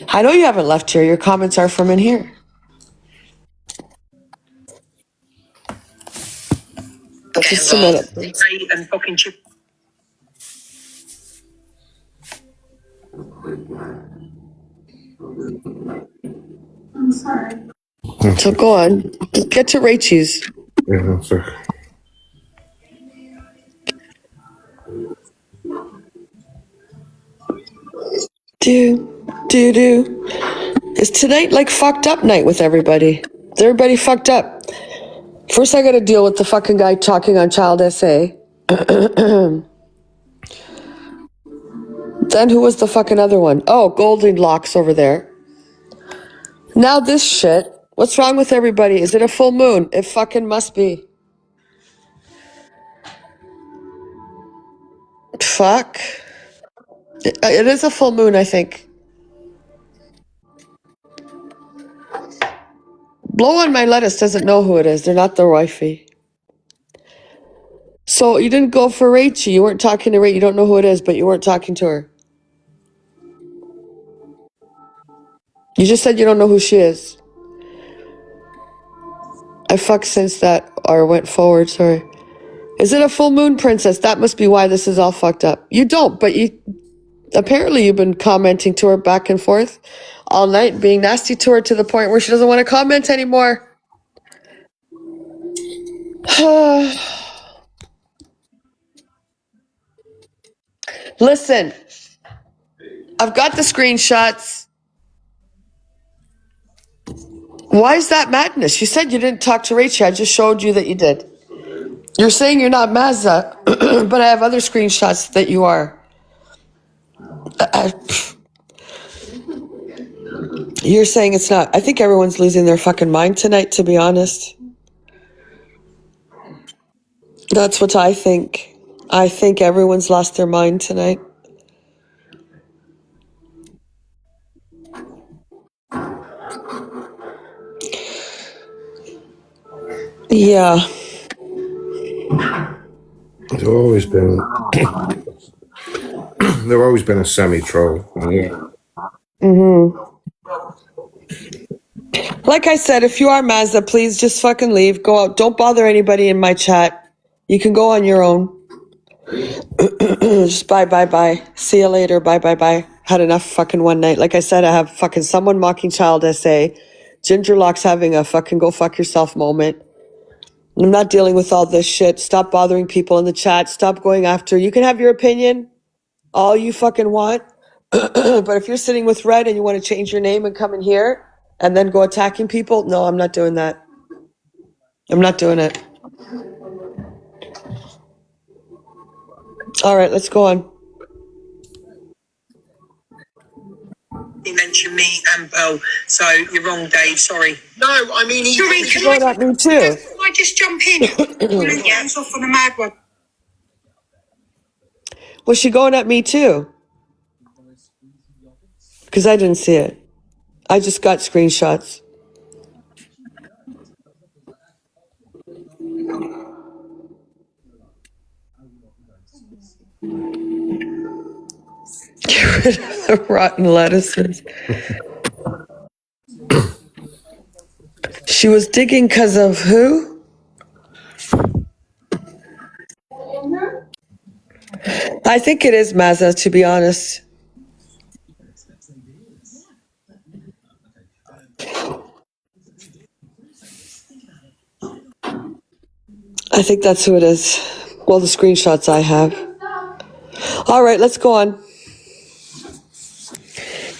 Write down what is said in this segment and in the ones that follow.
I know you haven't left here. Your comments are from in here. Just a minute. And fucking chip. I'm sorry. So go on. Get to Rachel's. Yeah, sorry. Do. Is tonight like fucked up night with everybody? Is everybody fucked up? First I gotta deal with the fucking guy talking on Child SA. Then who was the fucking other one? Oh, Goldilocks over there. Now this shit. What's wrong with everybody? Is it a full moon? It fucking must be. Fuck. It is a full moon, I think. Blow on My Lettuce doesn't know who it is. They're not the wifey. So you didn't go for Rachel. You weren't talking to Rachel. You don't know who it is, but you weren't talking to her. You just said you don't know who she is. I fucked since that, or went forward, sorry. Is it a full moon, princess? That must be why this is all fucked up. You don't, but apparently you've been commenting to her back and forth all night, being nasty to her to the point where she doesn't want to comment anymore. Listen, I've got the screenshots. Why is that madness? You said you didn't talk to Rachel. I just showed you that you did. You're saying you're not Mazda, but I have other screenshots that you are. You're saying it's not. I think everyone's losing their fucking mind tonight, to be honest. That's what I think. I think everyone's lost their mind tonight. Yeah. They've always been a semi-troll. Yeah. Like I said, if you are Mazda, please just fucking leave. Go out. Don't bother anybody in my chat. You can go on your own. Just bye. See you later. Bye. Had enough fucking one night. Like I said, I have fucking someone mocking Child SA. Gingerlock's having a fucking go fuck yourself moment. I'm not dealing with all this shit. Stop bothering people in the chat. Stop going after. You can have your opinion all you fucking want. But if you're sitting with Red and you want to change your name and come in here and then go attacking people, no, I'm not doing that. I'm not doing it. All right, let's go on. He mentioned me and Pearl, so you're wrong, Dave. Sorry. No, I mean he. Sorry, can I, me too. Can I just jump in? Yeah, it's off on a mad one. Was she going at me too? Because I didn't see it. I just got screenshots. Get rid of the rotten lettuces. She was digging because of who? I think it is Mazda, to be honest. I think that's who it is. Well, the screenshots I have. All right, let's go on.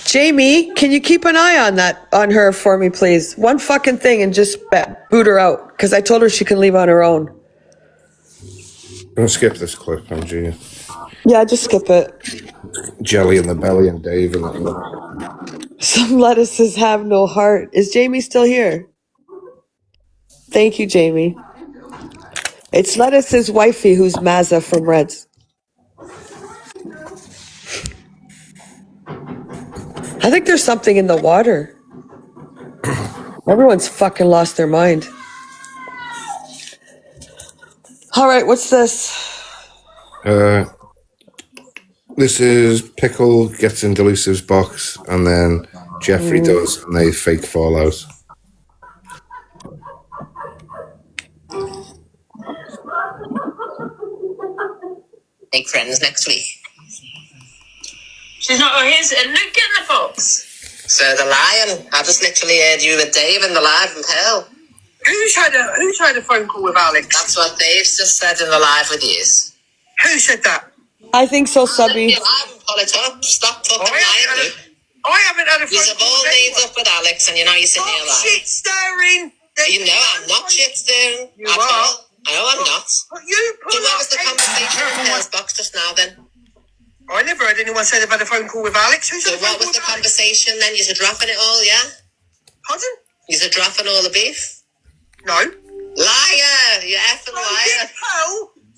Jamie, can you keep an eye on her for me, please? One fucking thing and just boot her out, because I told her she can leave on her own. Don't skip this clip, MG. Yeah, just skip it. Jelly in the belly and Dave and that. Some lettuces have no heart. Is Jamie still here? Thank you, Jamie. It's Lettuce's wifey who's Mazza from Reds. I think there's something in the water. Everyone's fucking lost their mind. All right, what's this? No This is Pickle gets in Delusive's box, and then Jeffrey does, and they fake fall out. Make friends next week. She's not. Oh, here's Luke in the box. So the lion. I just literally heard you with Dave in the live from Pearl. Who's had a phone call with Alex? That's what Dave's just said in the live with you. Who said that? I think so, Subby. You're live and pull it up. Stop fucking lying, Luke. I haven't had a phone You've call all with made anyone. up with Alex, and you know you're sitting here Stop lying. shit stirring. You know I'm not shit stirring You at are. all. I know I'm not. But you So pull what up was the conversation in Pearl's box just now then? I never heard anyone say they've had a phone call with Alex. Who's So had a phone what was call the with Alex? conversation then? You're dropping it all, yeah? Pardon? You're dropping all the beef? No. Liar! You effing liar!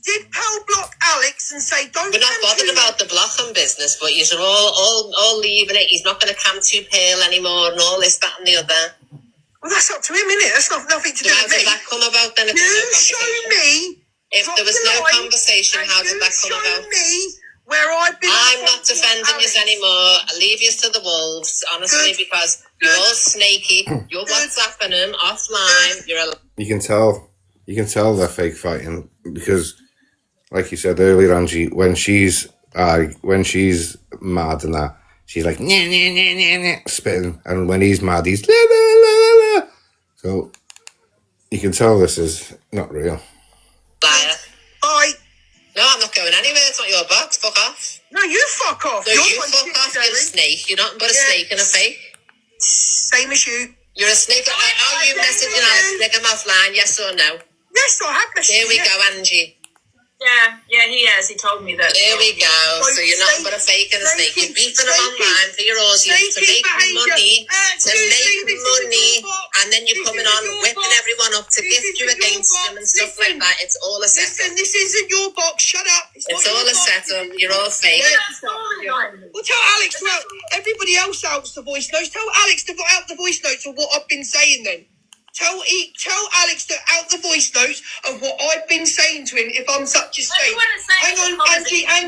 Did Pearl block Alex and say don't? We're not come bothered to about the blocking business, but you're all leaving it. He's not going to come to Pearl anymore and all this, that and the other. Well, that's up to him, innit? That's nothing to do So how with did me. that come about then? If You there was no show conversation? me. If there was no drop the line, conversation, and how did that come you about? show me where I've been. I'm not defending you anymore. I leave you to the wolves, honestly, Good. because you're all snaky. You're WhatsApping him offline. You're a You can tell they're fake fighting because, like you said earlier, Angie, when she's mad and that, she's like nah, nah, nah, nah, nah, spitting, and when he's mad, he's la, la, la, la, la. So you can tell this is not real. liar. Bye. No, I'm not going anywhere. It's not your box. Fuck off. No, you fuck off. No, You're you the one fuck shit off. You're a stirring. snake. You're nothing but a Yeah. snake and a fake. Same as you. You're a snake. Are you messaging Alex? Stick him offline, yes or no? Yes, I have messaged Here we you. go, Angie. Yeah, he has. He told me that. Here we go. So you're nothing but a fake and a snake. You're beefing them online for your audience to make money, and then you're coming on whipping everyone up to gift you against them and stuff like that. It's all a setup. Listen, this isn't your box. Shut up. It's all a setup. You're all fake. Well, tell Alex to out. Everybody else outs the voice notes. Tell Alex to put out the voice notes of what I've been saying then. Tell Alex to out the voice notes of what I've been saying to him if I'm such a snake. Hang on, Angie, hang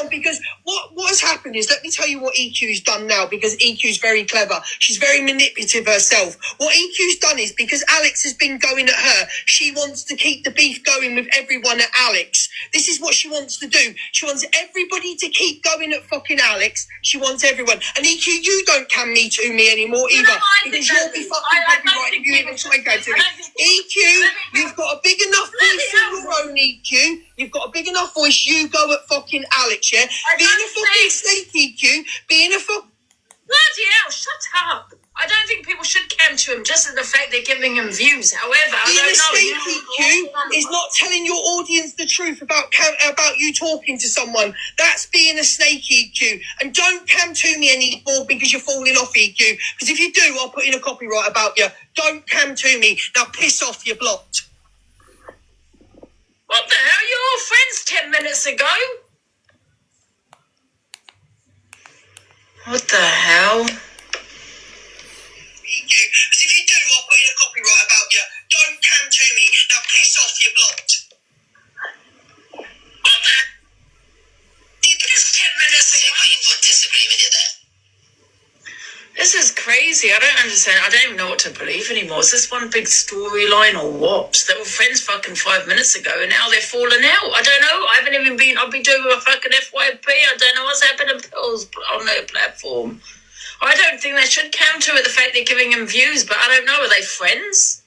on, because what has happened is, let me tell you what EQ's done now, because EQ's very clever. She's very manipulative herself. What EQ's done is, because Alex has been going at her, she wants to keep the beef going with everyone at Alex. This is what she wants to do. She wants everybody to keep going at fucking Alex. She wants everyone. And EQ, you don't can me to me anymore either, because you'll be fucking copyright if you even try go to me. EQ, you've got a big enough voice of your own, EQ. You've got a big enough voice. You go at fucking Alex, yeah? Being a fucking snake, EQ. Being a fuck. Bloody hell, shut up. I don't think people should come to him just for the fact they're giving him views. However, Being a I snake, don't know. EQ, is not telling your audience the truth about you talking to someone. That's being a snake, EQ. And don't come to me anymore because you're falling off, EQ. Because if you do, I'll put in a copyright about you. Don't come to me. Now piss off, you're blocked. What the hell? You were all friends 10 minutes ago. What the hell? Because if you do, I'll put in a copyright about you. Don't come to me. Now piss off, you're blocked. What the? Just 10 minutes ago. People disagree with you there. This is crazy. I don't understand. I don't even know what to believe anymore. Is this one big storyline or what? They were friends fucking 5 minutes ago and now they're falling out. I don't know. I haven't even been... I've been doing a fucking FYP. I don't know what's happening on their platform. I don't think they should counter with the fact they're giving him views, but I don't know. Are they friends?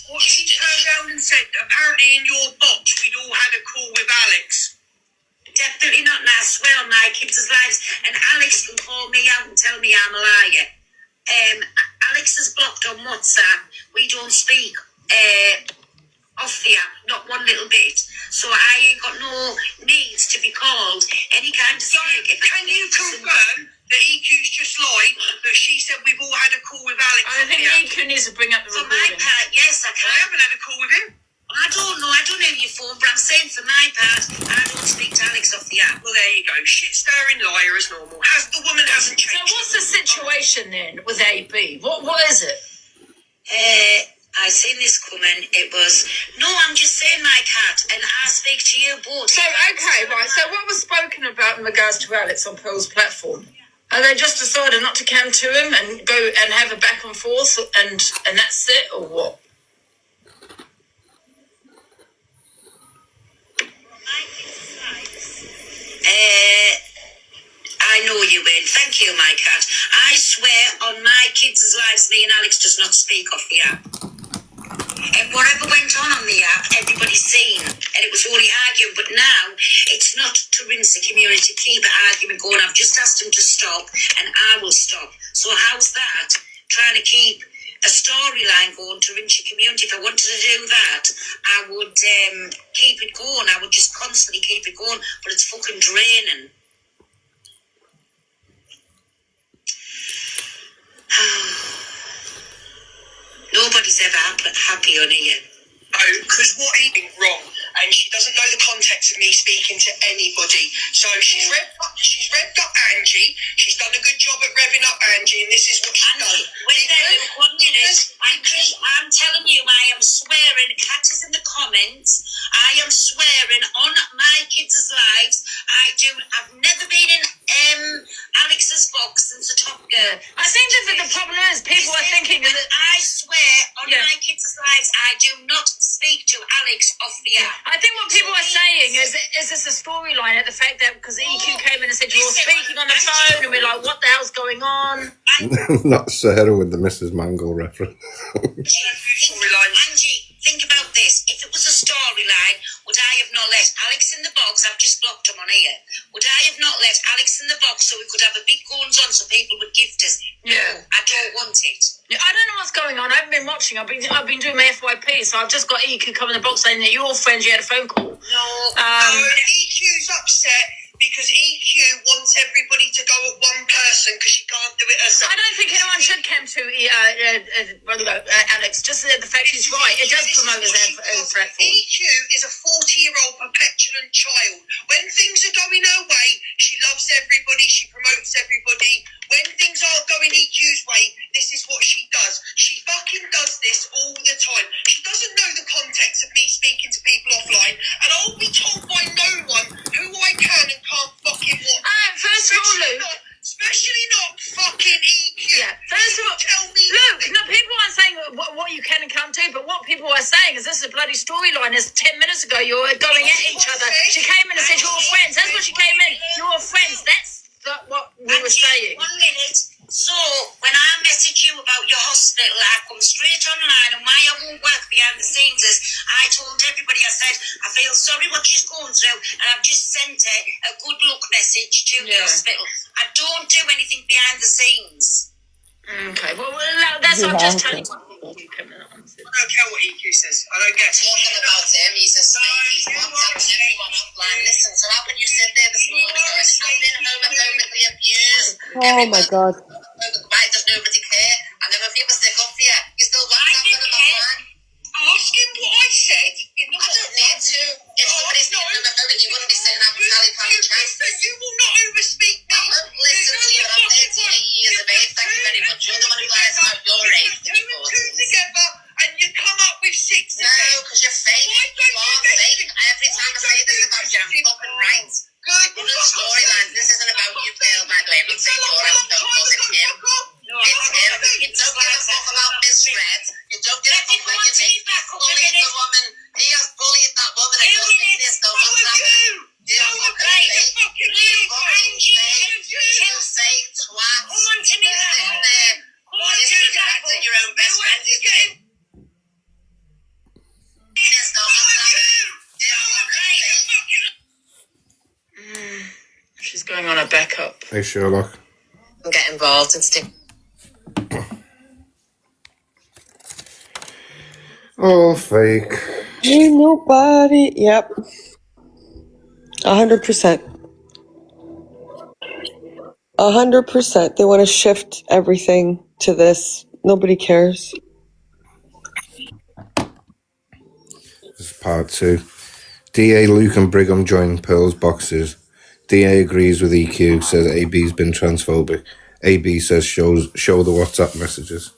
What she turned around and said, apparently in your box, we'd all had a call with Alex. Definitely not, and I swear on my kids' lives. And Alex can call me out and tell me I'm a liar. Alex is blocked on WhatsApp. We don't speak off the app, not one little bit. So I ain't got no needs to be called any kind of snake. Can you confirm that EQ's just lied, that she said we've all had a call with Alex? I think EQ needs to bring up the For my recording. part, yes, I I can. haven't had a call with him. I don't know your phone, but I'm saying for my part, I don't speak to Alex off the app. Well, there you go. Shit stirring liar as normal. The woman hasn't So changed. what's the situation then with AB? What is it? I seen this coming. It was, no, I'm just saying, my cat, and I speak to you both. So, okay, right. So what was spoken about in regards to Alex on Pearl's platform? And they just decided not to come to him and go and have a back and forth and that's it, or what? I know you will. Thank you, my cat. I swear on my kids' lives, me and Alex does not speak off the app. And whatever went on the app, everybody's seen. And it was only arguing. But now, it's not to rinse the community, keep an argument going. I've just asked him to stop, and I will stop. So how's that? Trying to keep a storyline going to rinse your community. If I wanted to do that, I would keep it going. I would just constantly keep it going. But it's fucking draining. Nobody's ever happy on here. No, because what he did wrong, and she doesn't know the context of me speaking to anybody. So she's revved up Angie. She's done a good job at revving up Angie, and this is what she's done. Wait there, 1 minute. I'm telling you, I am swearing. Cat is in the comments. I am swearing on my kids' lives. I've never been in Alex's box since the Top Girl. I think that the problem is people are thinking that I swear on my kids' lives, I do not speak to Alex off the app. I think what people are saying is this a storyline at the fact that because EQ came in and said you're speaking on the phone and we're like, what the hell's going on? Not Sarah with the Mrs. Mango reference. Angie, think about this. If it was a storyline, would I have not let Alex in the box? I've just blocked him on here. Would I have not let Alex in the box so we could have a big goings on so people would gift us? No, I don't want it. I don't know what's going on. I haven't been watching. I've been doing my FYP, so I've just got EQ come in the box saying that you're all friends. You had a phone call. No, EQ's upset because EQ wants everybody to go at one person because she can't do it herself. I don't think anyone should come to Alex. Just the fact she's right. It does promote his platform. EQ is a 40-year-old petulant child. When things are going her way, she loves everybody. She promotes everybody. When things aren't going EQ's way, this is what she does. She fucking does this all the time. She doesn't know the context of me speaking to people offline, and I'll be told by no one who I can and can't fucking watch. First of all, Luke. Especially not fucking EQ. Yeah, first of all, tell me Luke, no, people aren't saying what you can and can't do, but what people are saying is this is a bloody storyline. Is 10 minutes ago you were going at each other. She came in and said you're friends. That's what she came in. You're friends. That's what we were saying. 1 minute. So, when I message you about your hospital, I come straight online, and why I won't work behind the scenes is I told everybody, I said, I feel sorry what she's going through, and I've just sent her a good luck message to the hospital. I don't do anything behind the scenes. Okay, well, that's what I'm just telling you. I don't care what EQ says. I don't get Talking about him, he's a snake. He's WhatsApping everyone offline. Listen, so how can you sit there this morning going, I've been homophobically abused? Oh my God. Why does nobody care? I never people stick up for you. You still WhatsApping them offline? Ask him what I said in the I don't need to. If somebody's being homophobic, you wouldn't be sitting having pally chats. You will not overspeak me. Listen to you, and I'm 38 years of age. Thank you very much. You're the one who lies about your age to be Two and two together, and you come up with six No, again. because you're fake. You are fake. Every time I say this about you, I'm fucking right. Good. One of the storylines, this isn't about you, Bill, by the way. I'm not saying you're out phone calls, it's him. It's him. You don't give a fuck about Miss Red. You don't give a fuck when you think he's bullied the woman. He has bullied that woman and goes to this, though. What's happening? You're fucking fake. You fake twat. Come on to me, Sitting there, disrespecting your own best friend. He's getting pissed off. What's happening? You're fucking fake. She's going on a backup. Hey, Sherlock. Get involved and stick. Oh, fake. Ain't nobody. Yep. 100%. 100%. They want to shift everything to this. Nobody cares. This is part 2. DA, Luke and Brigham join Pearl's boxes. DA agrees with EQ, says AB's been transphobic. AB says show the WhatsApp messages.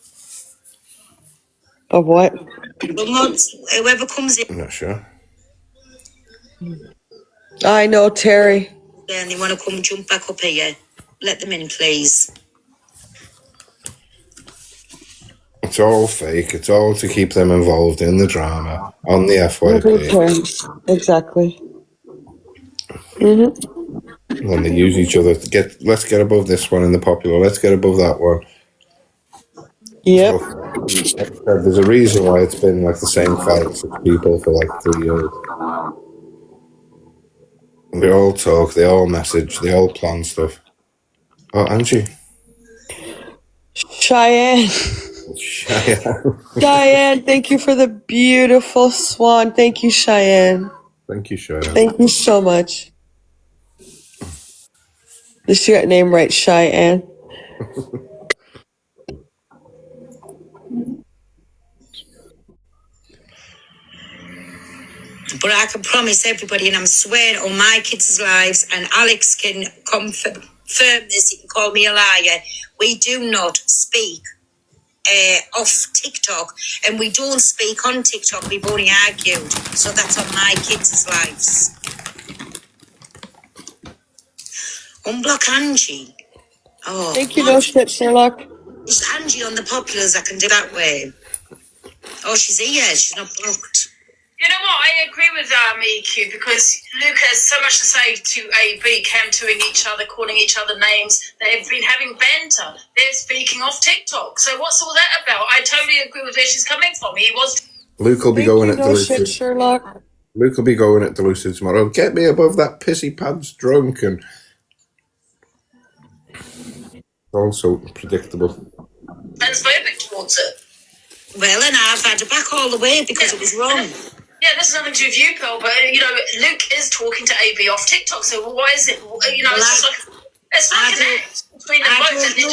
Of what? Well, not whoever comes in I'm not sure. I know, Terry. there and they want to come jump back up here. Let them in, please. It's all fake. It's all to keep them involved in the drama on the FYP. Okay. Exactly. When they use each other to get, let's get above this one in the popular, let's get above that one. Yep. So, there's a reason why it's been like the same 5 or 6 people for like 3 years. They all talk, they all message, they all plan stuff. Oh, Angie. Cheyenne. Cheyenne. Cheyenne, thank you for the beautiful swan. Thank you, Cheyenne. Thank you, Cheyenne. Thank you so much. At least you got your name right, Cheyenne. But I can promise everybody, and I'm swearing on my kids' lives, and Alex can confirm this, he can call me a liar. We do not speak off TikTok, and we don't speak on TikTok. We've only argued. So that's on my kids' lives. Unblock Angie. Oh, Thank you, no shit, Sherlock. It's Angie on the populars. I can do that way. Oh, she's here. She's not blocked. You know what? I agree with EQ because Luke has so much to say to AB, cam-toing each other, calling each other names. They've been having banter. They're speaking off TikTok. So what's all that about? I totally agree with where she's coming from. He was... Luke will be Thank going you, at no shit, Delucid. Sherlock. Luke will be going at Delucid tomorrow. Get me above that pissy pants drunk, and also predictable. transphobic towards it. Well, and I've had her back all the way because it was wrong. Yeah, this is nothing to do with you, Pearl, but, you know, Luke is talking to AB off TikTok, so why is it, you know, it's just like, it's like an act between them both, and they're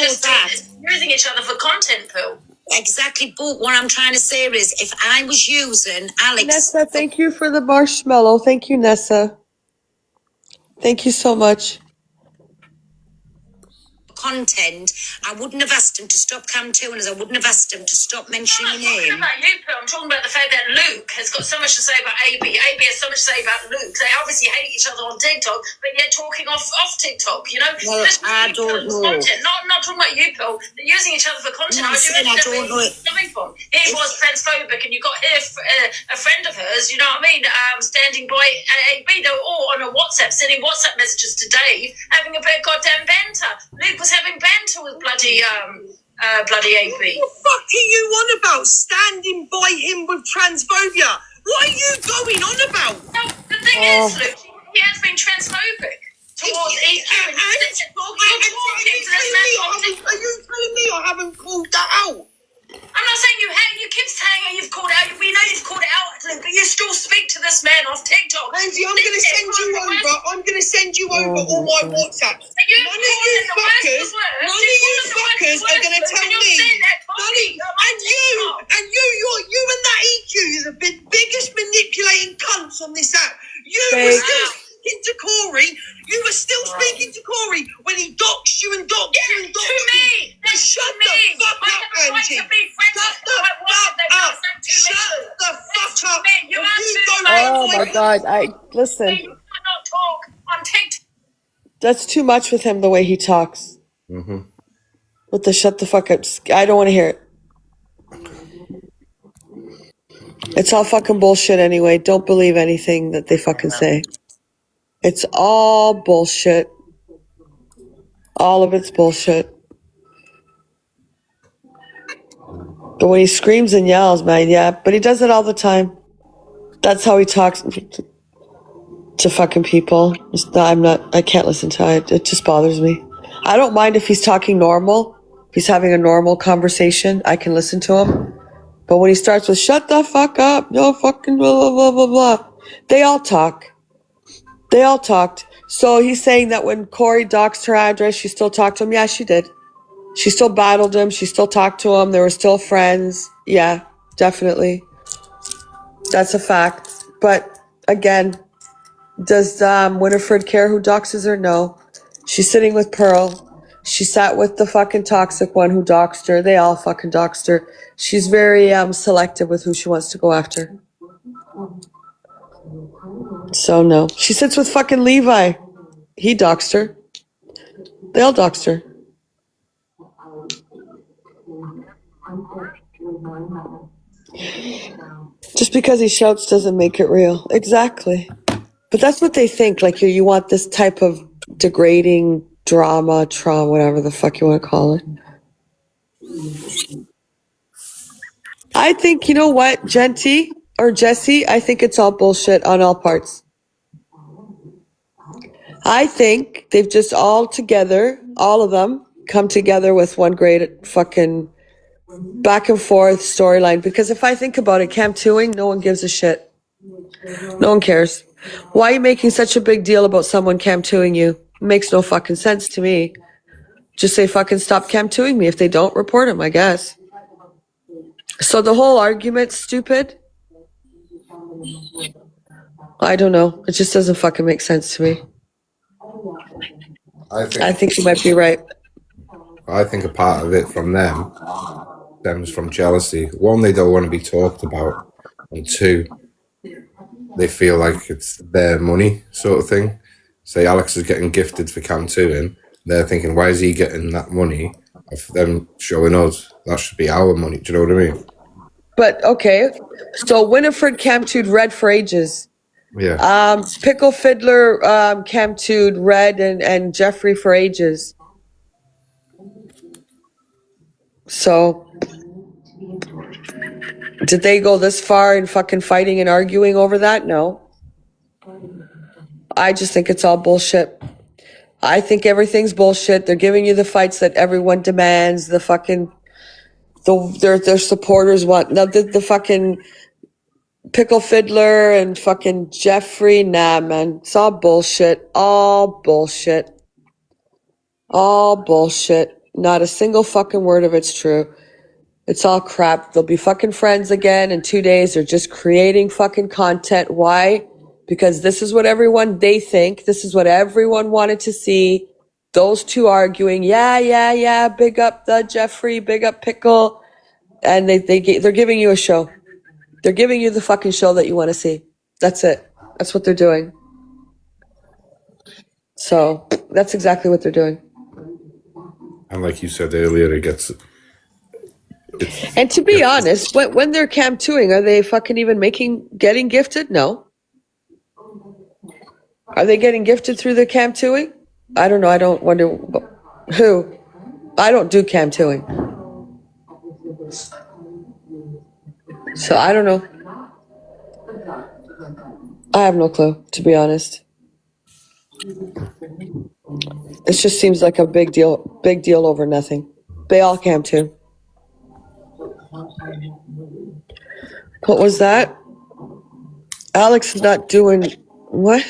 just using each other for content, Pearl. Exactly, but what I'm trying to say is, if I was using Alex Nessa, thank you for the marshmallow. Thank you, Nessa. Thank you so much. content, I wouldn't have asked him to stop cam-toing us. I wouldn't have asked him to stop mentioning I'm my not talking name. about you, Pearl. I'm talking about the fact that Luke has got so much to say about AB. AB has so much to say about Luke. They obviously hate each other on TikTok, but yet talking off TikTok, you know? Well, I don't know. Content. Not talking about you, Pearl. They're using each other for content. No, I'm saying I don't know it. Coming from. He was transphobic, and you got here a friend of hers, you know what I mean, standing by AB. They were all on a WhatsApp, sending WhatsApp messages to Dave, having a bit of goddamn banter. Luke was having banter with bloody AB. What the fuck are you on about? Standing by him with transphobia? What are you going on about? No, the thing is, Luke, he has been transphobic towards EQ, and you're talking to this man on TikTok. Are you telling me I haven't called that out? I'm not saying you have. You keep saying you've called it out. We know you've called it out, Luke, but you still speak to this man off TikTok. Angie, I'm going to send you over. I'm going to send you over all my WhatsApps. None of you fuckers are going to tell me. And you and that EQ, you're the biggest manipulating cunts on this app. You were still speaking to Corey. You were still speaking to Corey when he doxed you and doxed you and doxed To me. you. Shut the fuck up, Angie. Shut the fuck up. You Or are you too don't Oh my God! Listen. You cannot talk on TikTok. That's too much with him, the way he talks. With the shut the fuck up. I don't want to hear it. It's all fucking bullshit anyway. Don't believe anything that they fucking say. It's all bullshit. All of it's bullshit. But when he screams and yells, man, yeah. But he does it all the time. That's how he talks to fucking people. I can't listen to it. It just bothers me. I don't mind if he's talking normal. If he's having a normal conversation, I can listen to him. But when he starts with shut the fuck up, no fucking blah, blah, blah, blah, blah. They all talk. They all talked. So he's saying that when Corey doxed her address, she still talked to him. Yeah, she did. She still battled him. She still talked to him. They were still friends. Yeah, definitely. That's a fact. But again, does Winifred care who doxes her? No. She's sitting with Pearl. She sat with the fucking toxic one who doxed her. They all fucking doxed her. She's very selective with who she wants to go after. So no. She sits with fucking Levi. He doxed her. They all doxed her. Just because he shouts doesn't make it real. Exactly. But that's what they think. Like you want this type of degrading drama, trauma, whatever the fuck you want to call it. I think, you know what, Genty or Jesse, I think it's all bullshit on all parts. I think they've just all together, all of them, come together with one great fucking back and forth storyline. Because if I think about it, Camp Tuing, no one gives a shit. No one cares. Why are you making such a big deal about someone Camp Tuing you? It makes no fucking sense to me. Just say fucking stop Camp Tuing me. If they don't, report him, I guess. So the whole argument's stupid. I don't know. It just doesn't fucking make sense to me. I think you might be right. I think a part of it from them stems from jealousy. One, they don't want to be talked about, and two, they feel like it's their money sort of thing. Say Alex is getting gifted for Camp Tuing, they're thinking, why is he getting that money of them showing us? That should be our money. Do you know what I mean? But okay, so Winifred Camp Tued Red for ages. Yeah. Pickle Fiddler Camp Tued Red and Jeffrey for ages. So did they go this far in fucking fighting and arguing over that? No. I just think it's all bullshit. I think everything's bullshit. They're giving you the fights that everyone demands. The fucking their supporters want. Now the fucking Pickle Fiddler and fucking Jeffrey, nah, man. It's all bullshit. All bullshit. All bullshit. Not a single fucking word of it's true. It's all crap. They'll be fucking friends again in 2 days. They're just creating fucking content. Why? Because this is what they think. This is what everyone wanted to see. Those two arguing. Yeah. Big up the Jeffrey. Big up Pickle. And they're giving you a show. They're giving you the fucking show that you want to see. That's it. That's what they're doing. So that's exactly what they're doing. And like you said earlier, it gets... And to be honest, when they're Camp Tuing, are they fucking even getting gifted? No. Are they getting gifted through the Camp Tuing? I don't know. I don't wonder who. I don't do Camp Tuing. So I don't know. I have no clue, to be honest. This just seems like a big deal over nothing. They all Camp Tuing. What was that? Alex is not doing what?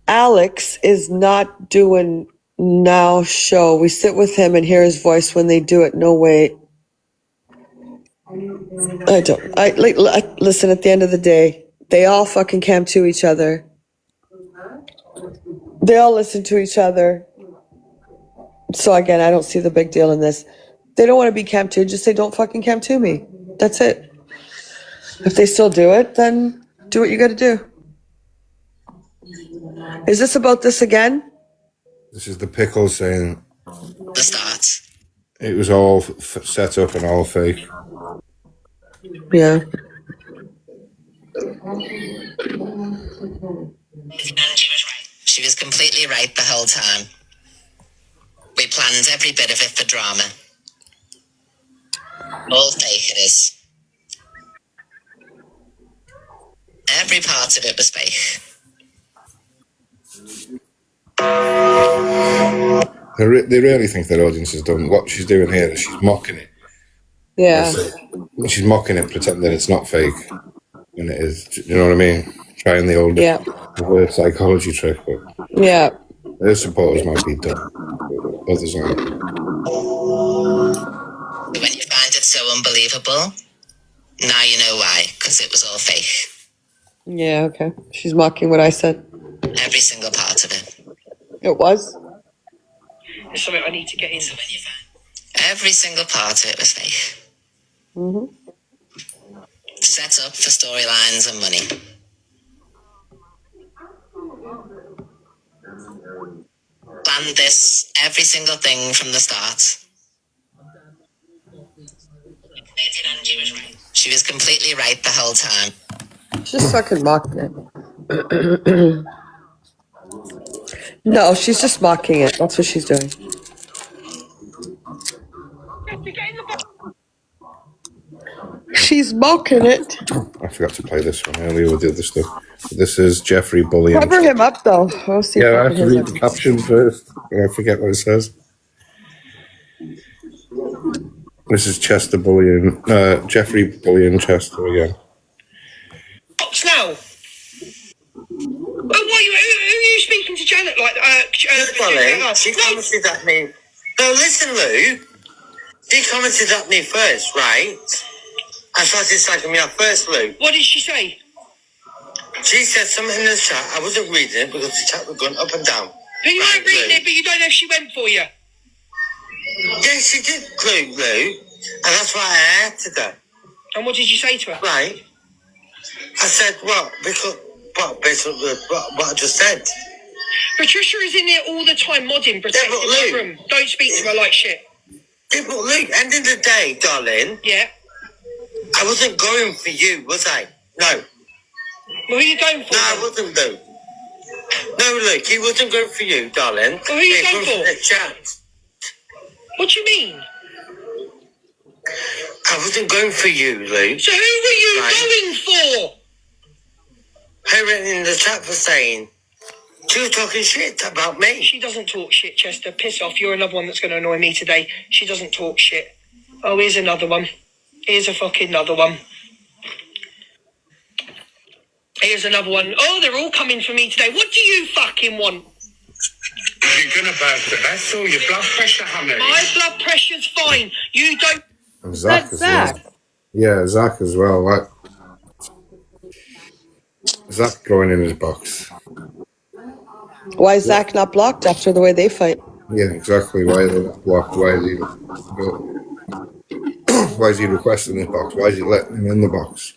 Alex is not doing now show. We sit with him and hear his voice when they do it. No way. Listen, at the end of the day, they all fucking Camp to each other. They all listen to each other. So again, I don't see the big deal in this. They don't want to be Camp 2, just say don't fucking Camp 2 me. That's it. If they still do it, then do what you got to do. Is this about this again? This is the Pickle saying... The start. It was all set up and all fake. Yeah. She was completely right the whole time. We planned every bit of it for drama. All fake it is. Every part of it was fake. They really think their audience has done what she's doing here. Is she's mocking it. Yeah. She's mocking it, pretending it's not fake, and it is. You know what I mean? Trying the old reverse psychology trick, but yeah, their supporters might be dumb, but others aren't. When you find it so unbelievable, now you know why, because it was all fake. Yeah, okay. She's mocking what I said. Every single part of it. It was? There's something I need to get in. Every single part of it was fake. Set up for storylines and money. Planned this, every single thing from the start. She was completely right the whole time. She's just fucking mocking it. No, she's just mocking it. That's what she's doing. She's mocking it. I forgot to play this one earlier with the other stuff. This is Jeffrey bullying. Cover him up, though. I'll see. Yeah, I have to read the caption first. I forget what it says. This is Chester bullying, Jeffrey bullying Chester again. Box now. Who are you speaking to Janet like? She commented at me. No, listen, Lou. She commented at me first, right? I started slagging me off first, Lou. What did she say? She said something in the chat. I wasn't reading it because the chat was going up and down. But you weren't reading it, but you don't know if she went for you. Yeah, she did, Lou. And that's why I acted her. And what did you say to her? Right. I said, what? Because, basically, what I just said. Patricia is in there all the time modding, protecting the room. Don't speak to her like shit. Yeah, but Lou, end of the day, darling. Yeah. I wasn't going for you, was I? No. Well, who are you going for? No, I wasn't, Lou. No, look, he wasn't going for you, darling. Well, who are you going for? The chat. What do you mean? I wasn't going for you, Lou. So who were you going for? Her in the chat was saying, she was talking shit about me. She doesn't talk shit, Chester. Piss off. You're another one that's going to annoy me today. She doesn't talk shit. Oh, here's another one. Here's a fucking another one. Here's another one. Oh, they're all coming for me today. What do you fucking want? You're going to burst the vessel. Your blood pressure, honey. My blood pressure's fine. You don't... And Zach as Zach. well. Yeah, Zach as well. Like, Zach going in his box. Why is Zach not blocked after the way they fight? Yeah, exactly. Why are they not blocked? Why is he? Why is he requesting his box? Why is he letting him in the box?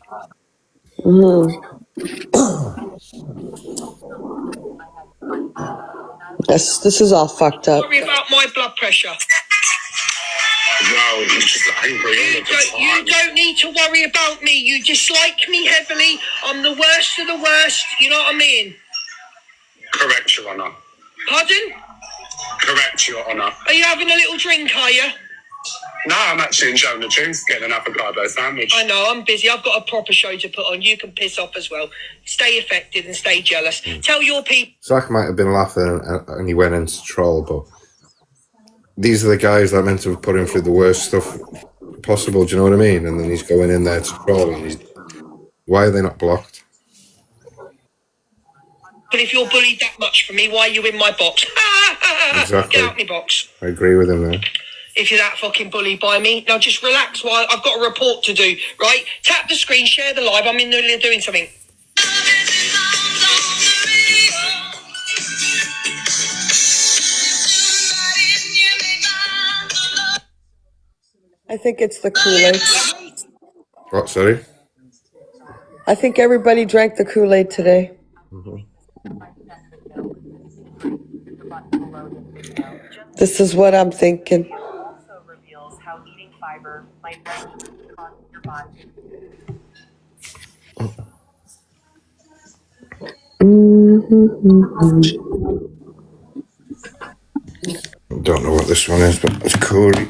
This is all fucked up. worry about my blood pressure. No, you're just angry. You don't need to worry about me. You dislike me heavily. I'm the worst of the worst. You know what I mean? Correct, Your Honour. Pardon? Correct, Your Honour. Are you having a little drink, are you? No, I'm actually enjoying the juice, getting an avocado sandwich. I know, I'm busy. I've got a proper show to put on. You can piss off as well. Stay affected and stay jealous. Tell your people... Zach might have been laughing and he went into troll, but these are the guys that are meant to have put him through the worst stuff possible, do you know what I mean? And then he's going in there to troll. And why are they not blocked? But if you're bullied that much for me, why are you in my box? Exactly. Get out my box. I agree with him there. If you're that fucking bullied by me, now just relax while I've got a report to do, right? Tap the screen, share the live. I'm in the middle of doing something. I think it's the Kool-Aid. What, sorry? I think everybody drank the Kool-Aid today. This is what I'm thinking. Also reveals how eating fiber might cause your body. I don't know what this one is, but it's Corey.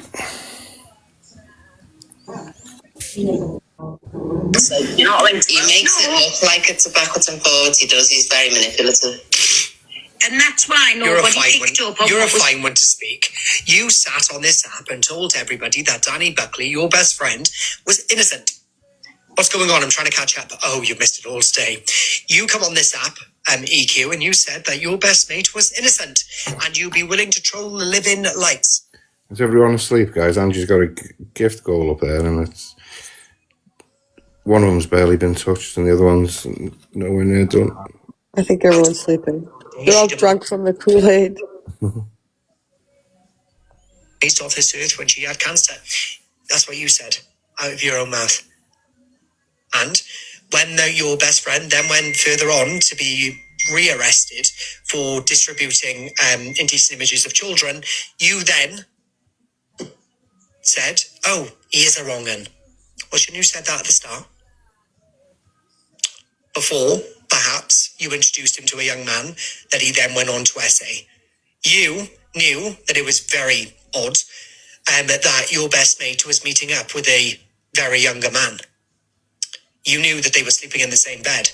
So, you know, he makes it look like it's a backwards and forwards. He does. He's very manipulative. And that's why nobody picked up on You're a what was... fine one to speak. You sat on this app and told everybody that Danny Buckley, your best friend, was innocent. What's going on? I'm trying to catch up. Oh, you've missed it all today. You come on this app, EQ, and you said that your best mate was innocent and you'd be willing to troll the living lights. Is everyone asleep, guys? Angie's got a gift goal up there, and it's one of them's barely been touched, and the other one's nowhere near done. I think everyone's sleeping. They're all drunk from the Kool-Aid. based off this earth when she had cancer. That's what you said out of your own mouth. And when your best friend then went further on to be rearrested for distributing indecent images of children, you then said, oh, he is a wrong un. Well, shouldn't you said that at the start? Before, perhaps, you introduced him to a young man that he then went on to essay. You knew that it was very odd that your best mate was meeting up with a very younger man. You knew that they were sleeping in the same bed.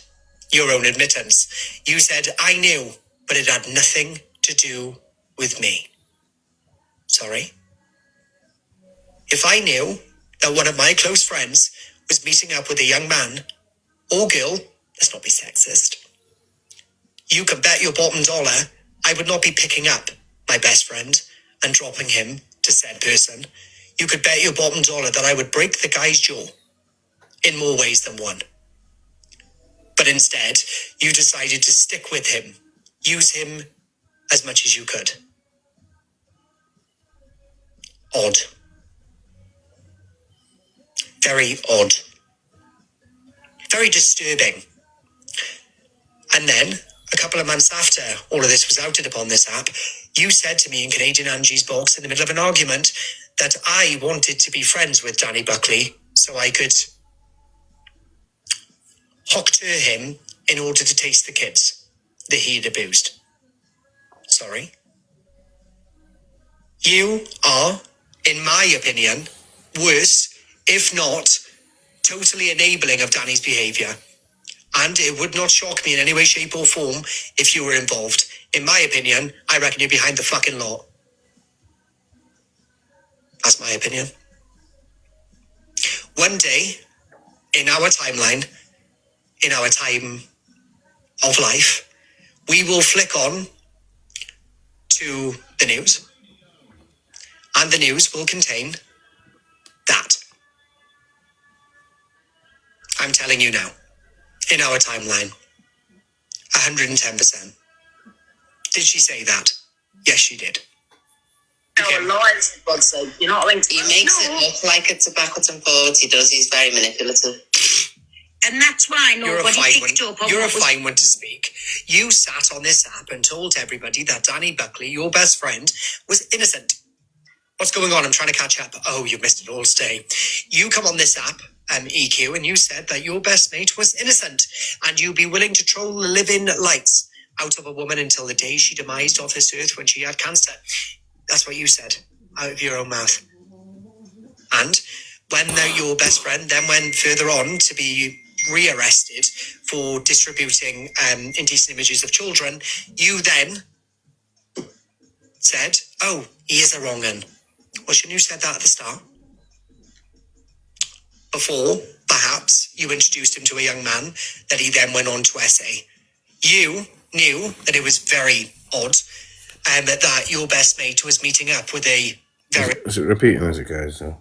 Your own admittance. You said, I knew, but it had nothing to do with me. Sorry? If I knew that one of my close friends was meeting up with a young man or girl, let's not be sexist, you can bet your bottom dollar I would not be picking up my best friend and dropping him to said person. You could bet your bottom dollar that I would break the guy's jaw in more ways than one. But instead, you decided to stick with him, use him as much as you could. Odd. Very odd. Very disturbing. And then, a couple of months after all of this was outed upon this app, you said to me in Canadian Angie's box in the middle of an argument that I wanted to be friends with Danny Buckley so I could hoctor him in order to taste the kids that he had abused. Sorry? You are, in my opinion, worse, if not totally enabling of Danny's behaviour. And it would not shock me in any way, shape or form if you were involved. In my opinion, I reckon you're behind the fucking lot. That's my opinion. One day, in our timeline, in our time of life, we will flick on to the news, and the news will contain that. I'm telling you now, in our timeline, 110%. Did she say that? Yes, she did. Okay. Our lives, for God's sake. You're not linked to He us. makes it look like it's a backwards and forwards. He does. He's very manipulative. And that's why nobody picked up on You're a what was... fine one to speak. You sat on this app and told everybody that Danny Buckley, your best friend, was innocent. What's going on? I'm trying to catch up. Oh, you missed it all, stay. You come on this app, EQ, and you said that your best mate was innocent and you'd be willing to troll the living lights out of a woman until the day she demised off this earth when she had cancer. That's what you said out of your own mouth. And when your best friend then went further on to be rearrested for distributing indecent images of children, you then said, oh, he is a wrong un. Well, shouldn't you said that at the start? Before, perhaps, you introduced him to a young man that he then went on to essay. You knew that it was very odd that your best mate was meeting up with a very... Is it repeating as it goes? So?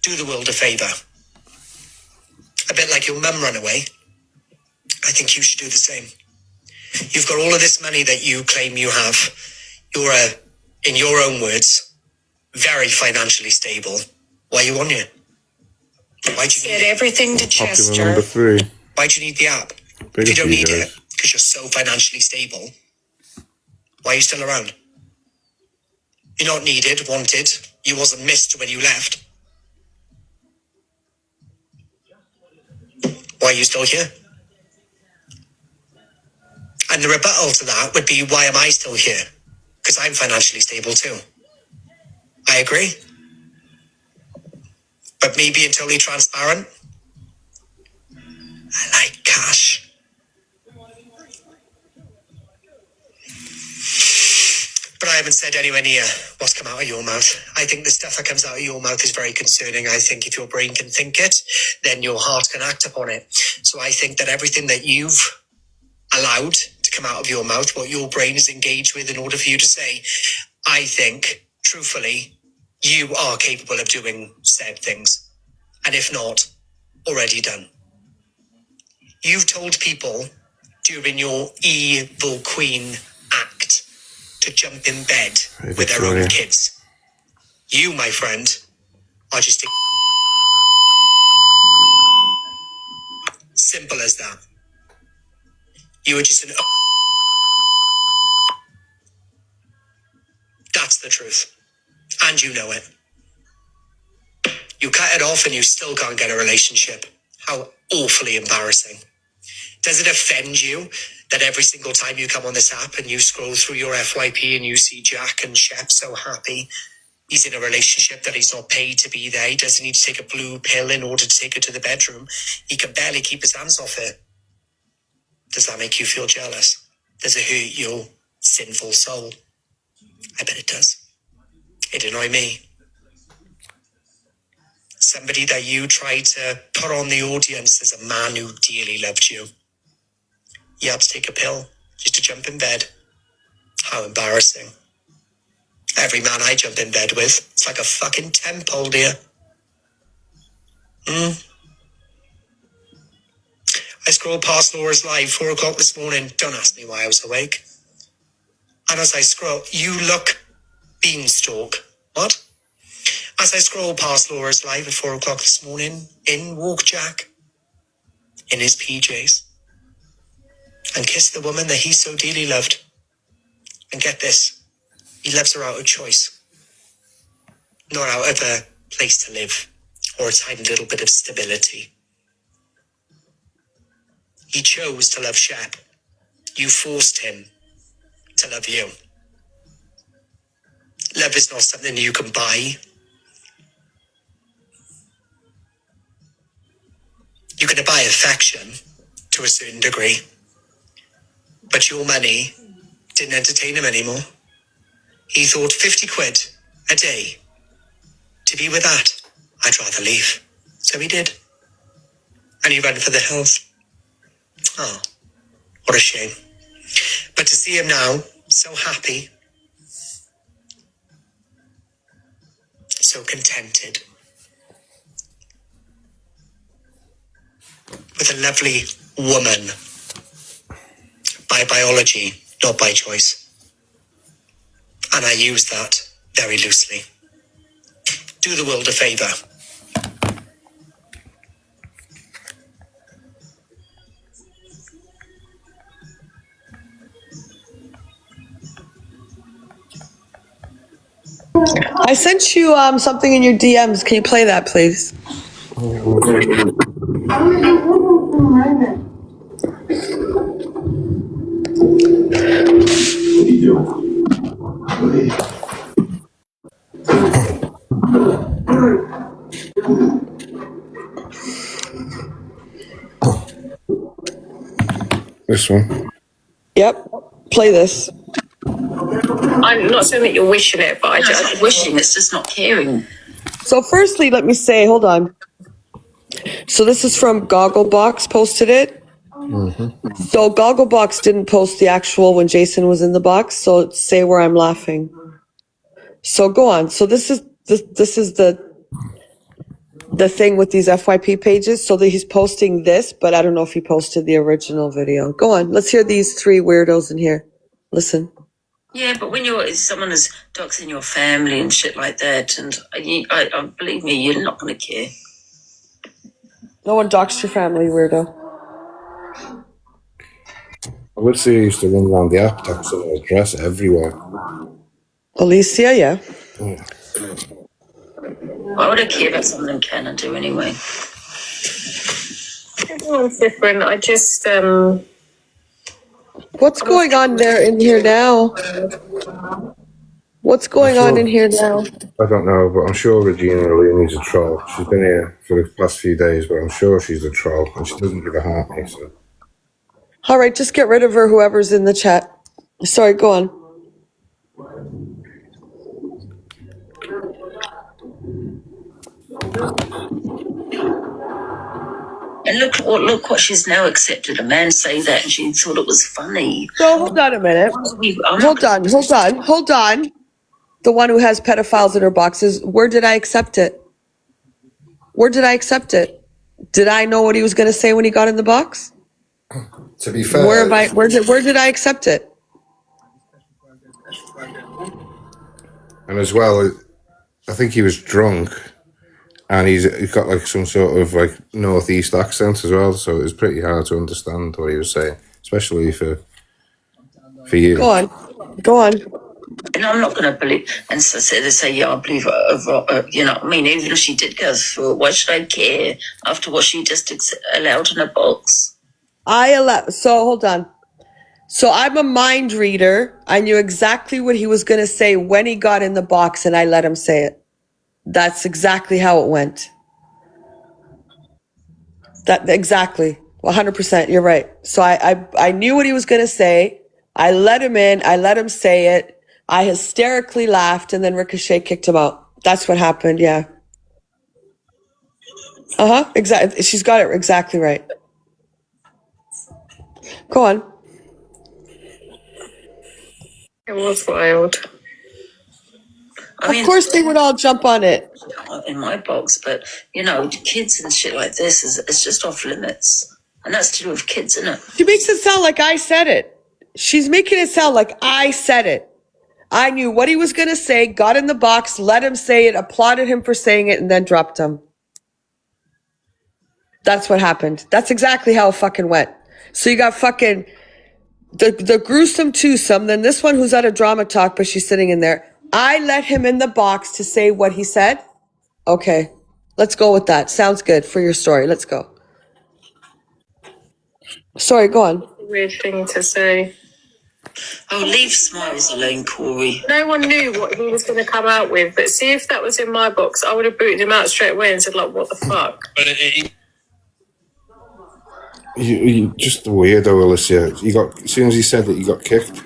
Do the world a favour. A bit like your mum ran away. I think you should do the same. You've got all of this money that you claim you have. You're, in your own words, very financially stable. Why are you on here? Why do you need it? everything to Popular number 3. Why do you need the app? If you don't need it, because you're so financially stable, why are you still around? You're not needed, wanted. You wasn't missed when you left. Why are you still here? And the rebuttal to that would be, why am I still here? Because I'm financially stable too. I agree. But me being totally transparent, I like cash. But I haven't said anywhere near what's come out of your mouth. I think the stuff that comes out of your mouth is very concerning. I think if your brain can think it, then your heart can act upon it. So I think that everything that you've allowed to come out of your mouth, what your brain is engaged with in order for you to say, I think, truthfully, you are capable of doing said things. And if not, already done. You've told people during your evil queen act to jump in bed Hey, with their own Victoria. kids. You, my friend, are just a... Simple as that. You are just an... That's the truth. And you know it. You cut it off and you still can't get a relationship. How awfully embarrassing. Does it offend you that every single time you come on this app and you scroll through your FYP and you see Jack and Shep so happy, he's in a relationship that he's not paid to be there. He doesn't need to take a blue pill in order to take her to the bedroom. He can barely keep his hands off her. Does that make you feel jealous? Does it hurt your sinful soul? I bet it does. It annoy me. Somebody that you tried to put on the audience as a man who dearly loved you. You had to take a pill just to jump in bed. How embarrassing. Every man I jump in bed with, it's like a fucking temple, dear. I scrolled past Laura's live 4 o'clock this morning. Don't ask me why I was awake. And as I scroll, you look beanstalk. What? As I scroll past Laura's live at 4 o'clock this morning, in walked Jack, in his PJs, and kissed the woman that he so dearly loved. And get this, he loves her out of choice, not out of a place to live or a tiny little bit of stability. He chose to love Shep. You forced him to love you. Love is not something you can buy. You can buy affection to a certain degree, but your money didn't entertain him anymore. He thought 50 quid a day. To be with that, I'd rather leave. So he did. And he ran for the hills. Oh, what a shame. But to see him now, so happy, so contented, with a lovely woman, by biology, not by choice. And I use that very loosely. Do the world a favour. I sent you something in your DMs. Can you play that, please? This one. Yep. Play this. I'm not saying that you're wishing it, but it's not wishing, it's just not caring. So firstly, let me say, hold on. So this is from Gogglebox posted it. So Gogglebox didn't post the actual when Jason was in the box. So say where I'm laughing. So go on. So this is the thing with these FYP pages. So that he's posting this, but I don't know if he posted the original video. Go on. Let's hear these three weirdos in here. Listen. Yeah, but when someone is doxing your family and shit like that, and I believe me, you're not going to care. No one doxed your family, weirdo. I would say I used to run around the app, that's an address everywhere. Alicia, yeah. Why would I care about something in Canada anyway? Everyone's different. I just What's going on there in here now? What's going on in here now? I don't know, but I'm sure Regina O'Leary's a troll. She's been here for the past few days, but I'm sure she's a troll, and she doesn't give a heartbeat. So. All right, just get rid of her, whoever's in the chat. Sorry, go on. And look what she's now accepted. A man say that, and she thought it was funny. So hold on a minute. Hold on. The one who has pedophiles in her boxes. Where did I accept it? Did I know what he was going to say when he got in the box? To be fair, Where did I accept it? And as well, I think he was drunk, and he's got like some sort of like northeast accent as well, so it was pretty hard to understand what he was saying, especially for you. Go on. Go on. And I'm not going to believe, and so they say, yeah, I believe you know what I mean? Even if she did go through it, why should I care after what she just allowed in a box? So hold on. So I'm a mind reader. I knew exactly what he was going to say when he got in the box, and I let him say it. That's exactly how it went. That exactly. 100%. You're right. So I knew what he was going to say. I let him in. I let him say it. I hysterically laughed, and then Ricochet kicked him out. That's what happened. Yeah. Exactly. She's got it exactly right. Go on. It was wild. I mean, Of course they would all jump on it. in my box, but you know, kids and shit like this is just off limits, and that's to do with kids, isn't it? She makes it sound like I said it. She's making it sound like I said it. I knew what he was going to say, got in the box, let him say it, applauded him for saying it, and then dropped him. That's what happened. That's exactly how it fucking went. So you got fucking the gruesome twosome, then this one who's at a drama talk, but she's sitting in there. I let him in the box to say what he said. Okay, let's go with that. Sounds good for your story. Let's go. Sorry, go on. Weird thing to say. Oh, leave Smiles alone, Corey. No one knew what he was going to come out with, but see if that was in my box, I would have booted him out straight away and said, like, what the fuck? But You just a weirdo, Alicia. As soon as he said that, you got kicked.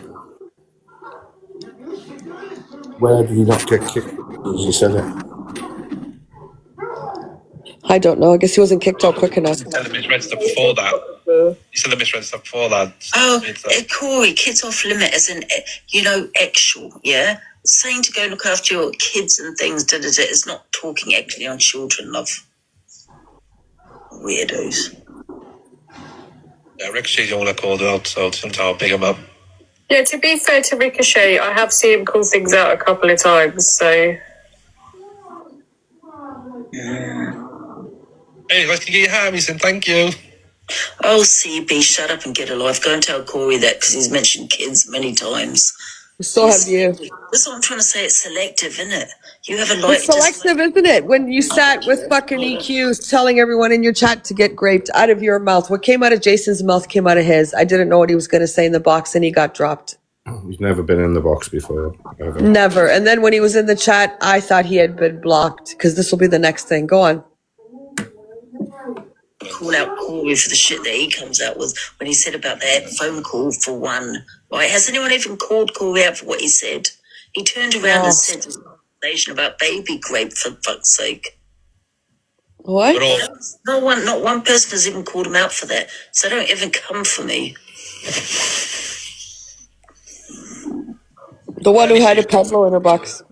Where did he not get kicked? As he said it. I don't know. I guess he wasn't kicked out quick enough. you said the misread stuff before that. You said the misread stuff before that. Oh, Corey, kids off limit as in, you know, actual, yeah? Saying to go look after your kids and things, is not talking actually on children, love. Weirdos. Yeah, Ricochet's the one that called it out, so sometimes I'll pick him up. Yeah, to be fair to Ricochet, I have seen him call things out a couple of times, so... Hey, let's get your hammies and thank you. Oh, CB, shut up and get a life. Go and tell Corey that because he's mentioned kids many times. So have you. That's what I'm trying to say. It's selective, isn't it? You have a life. It's selective, isn't it? When you sat with fucking EQs telling everyone in your chat to get graped out of your mouth. What came out of Jason's mouth came out of his. I didn't know what he was going to say in the box, and he got dropped. He's never been in the box before. Ever. Never. And then when he was in the chat, I thought he had been blocked because this will be the next thing. Go on. Call out Corey for the shit that he comes out with when he said about that phone call for one. Right? Has anyone even called Corey out for what he said? He turned around and said this conversation about baby grape, for fuck's sake. What? Not one person has even called him out for that. So don't even come for me. The one who had a Pablo in her box.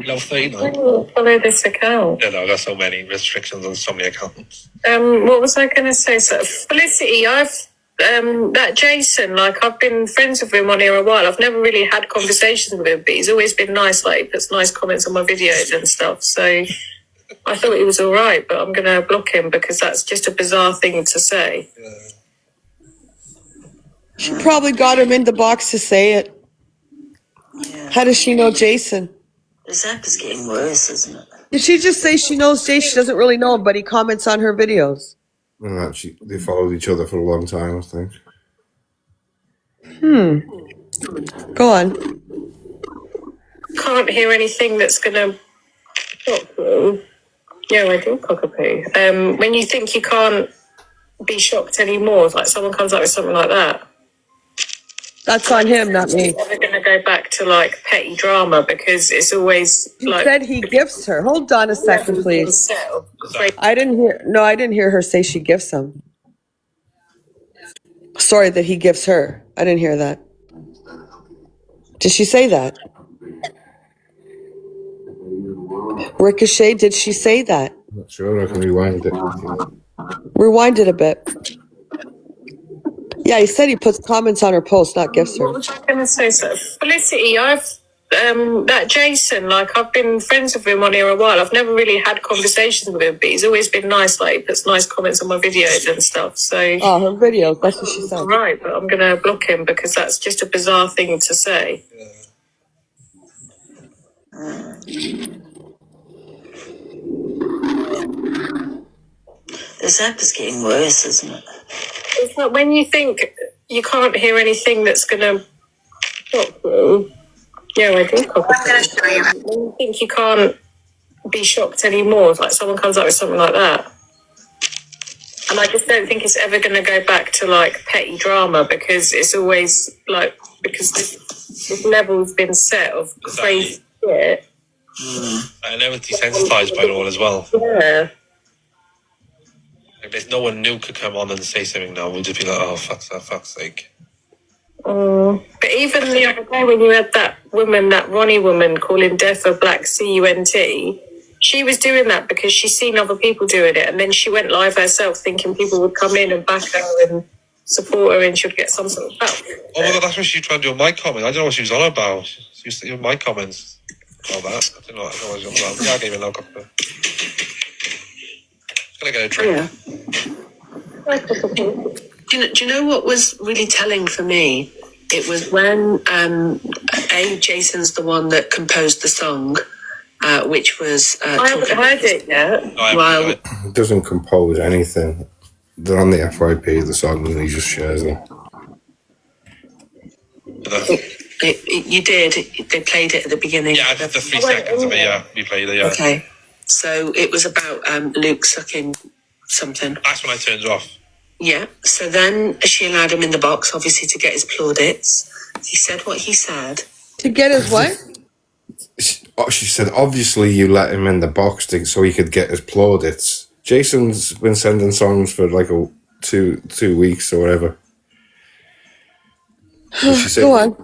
Love thing. Follow this account. Yeah, no, I've got so many restrictions on so many accounts. What was I going to say? So, Felicity, that Jason, like, I've been friends with him on here a while. I've never really had conversations with him, but he's always been nice. Like, he puts nice comments on my videos and stuff. So I thought he was all right, but I'm going to block him because that's just a bizarre thing to say. She probably got him in the box to say it. Yeah. How does she know Jason? This app is getting worse, isn't it? Did she just say she knows Jason? She doesn't really know him, but he comments on her videos. And they followed each other for a long time, I think. Go on. Can't hear anything that's going to... Yeah, I do cockapoo. When you think you can't be shocked anymore, like someone comes up with something like that. That's on him, not me. I'm never going to go back to, like, petty drama because it's always, He like... said he gifts her. Hold on a second, please. I didn't hear her say she gifts him. Sorry that he gifts her. I didn't hear that. Did she say that? Ricochet, did she say that? I'm not sure. I can rewind it. Rewind it a bit. Yeah, he said he puts comments on her posts, not gifts her. What was I going to say? So, Felicity, that Jason, like, I've been friends with him on here a while. I've never really had conversations with him, but he's always been nice. Like, he puts nice comments on my videos and stuff. So, Oh, her videos. That's what she said. right, but I'm going to block him because that's just a bizarre thing to say. This app is getting worse, isn't it? It's like when you think you can't hear anything that's going to shock you. Yeah, I do. I'm going to show you. When you think you can't be shocked anymore, if like someone comes up with something like that. And I just don't think it's ever going to go back to like petty drama because it's always like, because this level's been set of crazy shit. And they were desensitized by it all as well. Yeah. Like, there's no one new could come on and say something now. We'll just be like, oh, fuck's sake. But even the other day when you had that woman, that Ronnie woman calling death a black CUNT, she was doing that because she's seen other people doing it, and then she went live herself thinking people would come in and back her and support her and she'd get some sort of help. Oh, well, that's what she was trying to do on my comment. I don't know what she was on about. She used to do my comments about that. I don't know what she was on about. Yeah, I gave her a look up there. Just gonna get a drink. Do you know what was really telling for me? It was when Jason's the one that composed the song, which was. I haven't heard it yet. Well, He doesn't compose anything. They're on the FYP, the songs, and he just shares them. you did. They played it at the beginning. Yeah, I did the 3 seconds of it, yeah. We played it, yeah. Okay. So it was about Luke sucking something. That's when I turned it off. Yeah. So then she allowed him in the box, obviously, to get his plaudits. He said what he said. To get his what? She said, obviously you let him in the box so he could get his plaudits. Jason's been sending songs for like two weeks or whatever. So she said, Go on.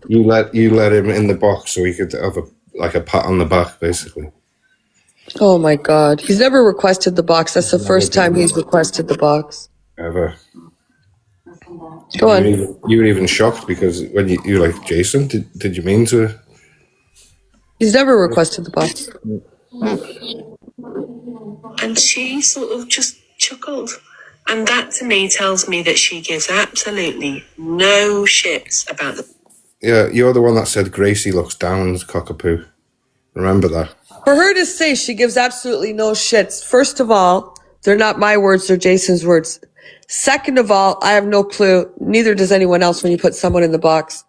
You let him in the box so he could have a pat on the back, basically. Oh my God. He's never requested the box. That's the first time he's requested the box. Ever. Go on. You were even shocked because when you were like, Jason, did you mean to? He's never requested the box. And she sort of just chuckled. And that to me tells me that she gives absolutely no shits about the... Yeah, you're the one that said Gracie looks down, cockapoo. Remember that? For her to say she gives absolutely no shits, first of all, they're not my words, they're Jason's words. Second of all, I have no clue. Neither does anyone else when you put someone in the box.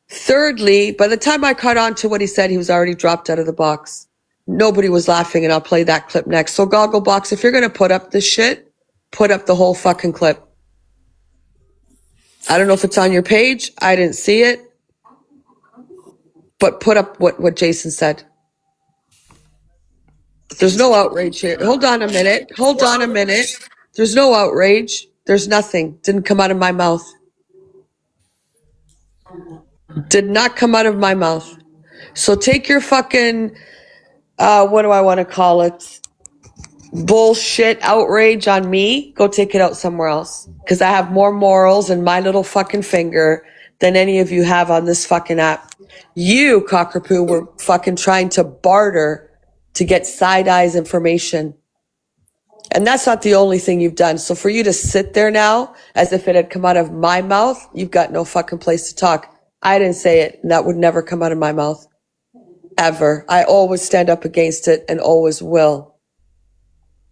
Thirdly, by the time I caught on to what he said, he was already dropped out of the box. Nobody was laughing, and I'll play that clip next. So Gogglebox, if you're going to put up this shit, put up the whole fucking clip. I don't know if it's on your page. I didn't see it. But put up what Jason said. There's no outrage here. Hold on a minute. There's no outrage. There's nothing. Didn't come out of my mouth. Did not come out of my mouth. So take your fucking, what do I want to call it? Bullshit outrage on me. Go take it out somewhere else. Because I have more morals in my little fucking finger than any of you have on this fucking app. You, cockapoo, were fucking trying to barter to get side eyes information. And that's not the only thing you've done. So for you to sit there now as if it had come out of my mouth, you've got no fucking place to talk. I didn't say it, and that would never come out of my mouth. Ever. I always stand up against it and always will.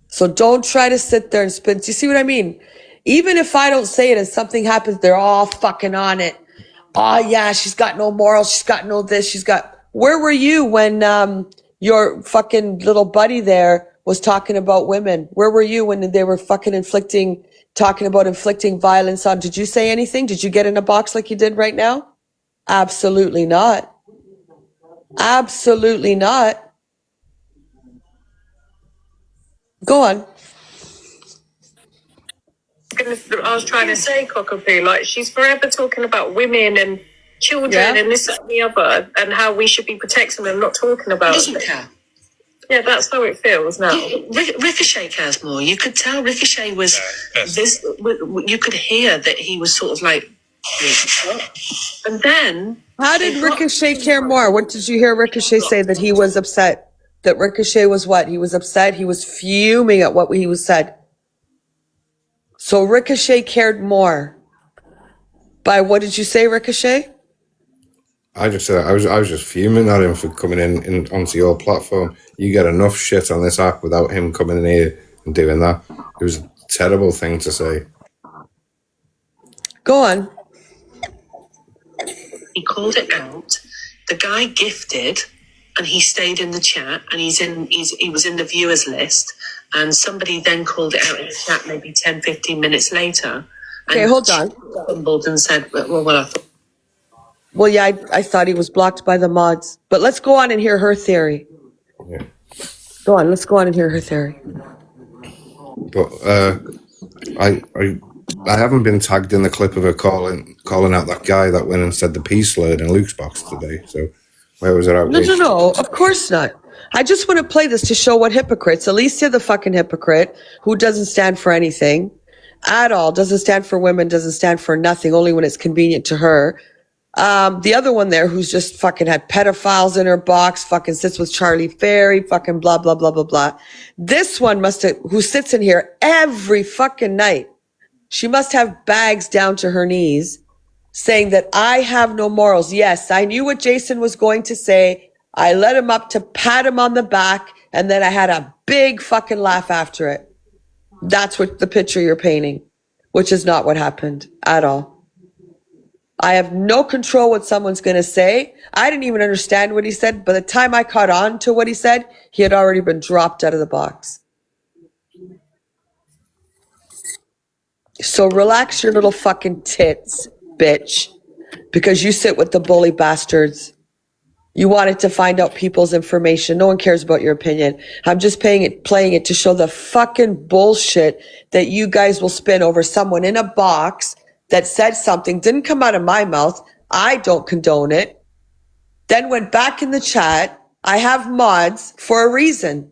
So don't try to sit there and spin. Do you see what I mean? Even if I don't say it and something happens, they're all fucking on it. Oh yeah, she's got no morals. She's got no this. Where were you when your fucking little buddy there was talking about women? Where were you when they were fucking talking about inflicting violence on? Did you say anything? Did you get in a box like you did right now? Absolutely not. Absolutely not. Go on. I was trying to say, cockapoo, like she's forever talking about women and children and this and the other and how we should be protecting them, not talking about He doesn't care. Yeah, that's how it feels now. Ricochet cares more. You could tell Ricochet was this. You could hear that he was sort of like, and then How did Ricochet care more? What did you hear Ricochet say that he was upset? That Ricochet was what? He was upset. He was fuming at what he was said. So Ricochet cared more. By what did you say, Ricochet? I just said I was just fuming at him for coming in onto your platform. You get enough shit on this app without him coming in here and doing that. It was a terrible thing to say. Go on. he called it out. The guy gifted, and he stayed in the chat, and he was in the viewers list, and somebody then called it out in the chat maybe 10, 15 minutes later. Okay, hold on. Stumbled and said, well, I thought. Well, yeah, I thought he was blocked by the mods. But let's go on and hear her theory. Yeah. Go on, let's go on and hear her theory. But I haven't been tagged in the clip of her calling out that guy that went and said the P slur in Luke's box today. So where was it out? No, of course not. I just want to play this to show what hypocrites. Alicia, the fucking hypocrite, who doesn't stand for anything at all, doesn't stand for women, doesn't stand for nothing, only when it's convenient to her. The other one there who's just fucking had pedophiles in her box, fucking sits with Charlie Ferry, fucking blah, blah, blah, blah, blah. This one who sits in here every fucking night. She must have bags down to her knees saying that I have no morals. Yes, I knew what Jason was going to say. I let him up to pat him on the back, and then I had a big fucking laugh after it. That's what the picture you're painting, which is not what happened at all. I have no control what someone's going to say. I didn't even understand what he said. By the time I caught on to what he said, he had already been dropped out of the box. So relax your little fucking tits, bitch, because you sit with the bully bastards. You wanted to find out people's information. No one cares about your opinion. I'm just playing it to show the fucking bullshit that you guys will spin over someone in a box that said something, didn't come out of my mouth. I don't condone it. Then went back in the chat. I have mods for a reason.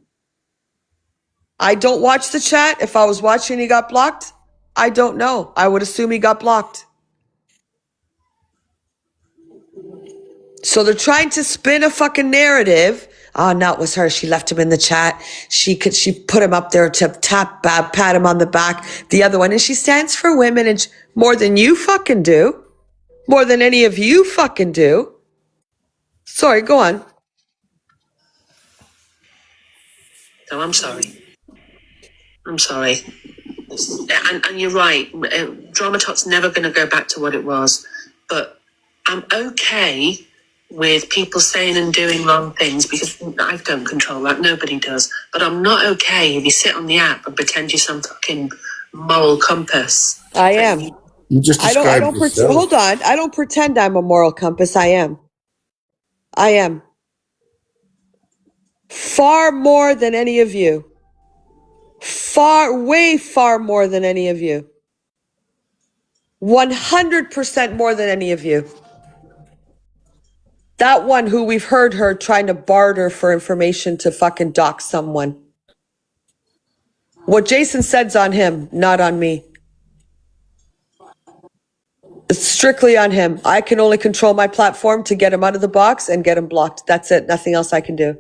I don't watch the chat. If I was watching, he got blocked. I don't know. I would assume he got blocked. So they're trying to spin a fucking narrative. Oh, no, it was her. She left him in the chat. She put him up there to pat him on the back. The other one, and she stands for women and more than you fucking do. More than any of you fucking do. Sorry, go on. No, I'm sorry. I'm sorry. And you're right. Dramatalk's never going to go back to what it was. But I'm okay with people saying and doing wrong things because I don't control that. Nobody does. But I'm not okay if you sit on the app and pretend you're some fucking moral compass. I am. You just hold on. I don't pretend I'm a moral compass. I am. Far more than any of you. Way far more than any of you. 100% more than any of you. That one who we've heard her trying to barter for information to fucking dox someone. What Jason said's on him, not on me. It's strictly on him. I can only control my platform to get him out of the box and get him blocked. That's it. Nothing else I can do.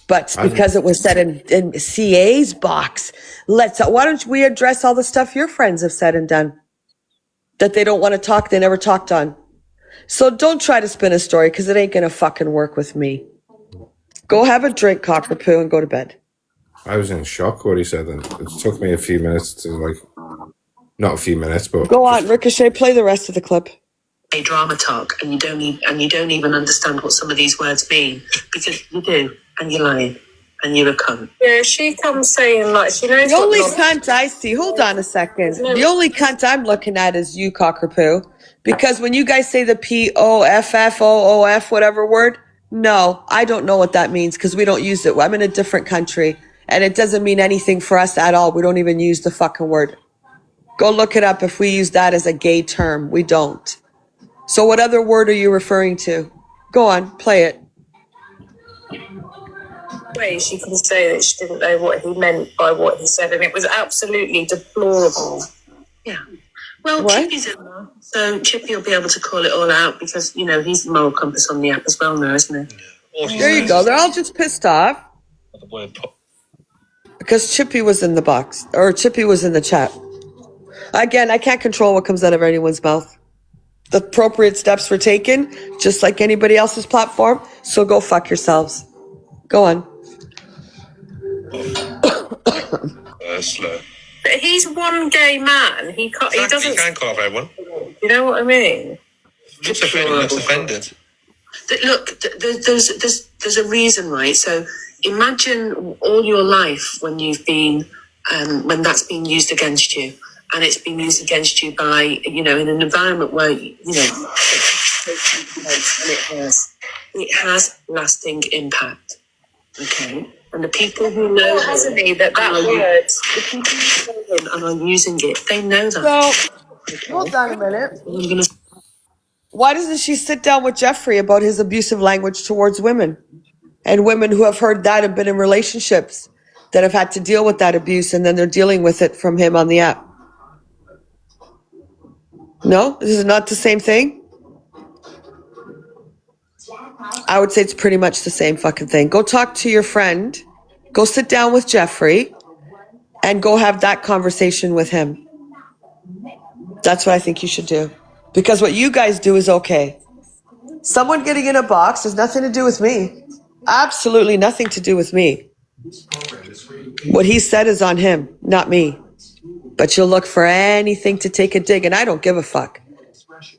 But because it was said in CA's box, why don't we address all the stuff your friends have said and done? That they don't want to talk, they never talked on. So don't try to spin a story because it ain't going to fucking work with me. Go have a drink, cockapoo, and go to bed. I was in shock what he said, and it took me a few minutes to not a few minutes, but go on, Ricochet, play the rest of the clip. A drama talk, and you don't even understand what some of these words mean because you do, and you're lying, and you're a cunt. Yeah, she comes saying like she knows. The only cunt I see, hold on a second. The only cunt I'm looking at is you, cockapoo. Because when you guys say the POFFOOF, whatever word, no, I don't know what that means because we don't use it. I'm in a different country and it doesn't mean anything for us at all. We don't even use the fucking word. Go look it up if we use that as a gay term. We don't. So what other word are you referring to? Go on, play it. way she can say that she didn't know what he meant by what he said, and it was absolutely deplorable. Yeah. Well, What? Chippy's in there, so Chippy will be able to call it all out because, he's the moral compass on the app as well now, isn't he? All she There you says go. is They're all just pissed off the word because Chippy was in the box, or Chippy was in the chat. Again, I can't control what comes out of anyone's mouth. The appropriate steps were taken, just like anybody else's platform, so go fuck yourselves. Go on. slow. But he's one gay man. He can't. He Exactly, doesn't. you can call off everyone. You know what I mean? Looks offended. Look, there's a reason, right? So imagine all your life when you've been, when that's been used against you, and it's been used against you by, in an environment where, it has lasting impact. Okay, and the people who know, Hasn't he? That and are word. the people who know him and are using it, they know that. So, hold on a minute. I'm gonna Why doesn't she sit down with Jeffrey about his abusive language towards women? And women who have heard that have been in relationships that have had to deal with that abuse, and then they're dealing with it from him on the app. No? This is not the same thing? I would say it's pretty much the same fucking thing. Go talk to your friend. Go sit down with Jeffrey and go have that conversation with him. That's what I think you should do. Because what you guys do is okay. Someone getting in a box has nothing to do with me. Absolutely nothing to do with me. What he said is on him, not me. But you'll look for anything to take a dig, and I don't give a fuck.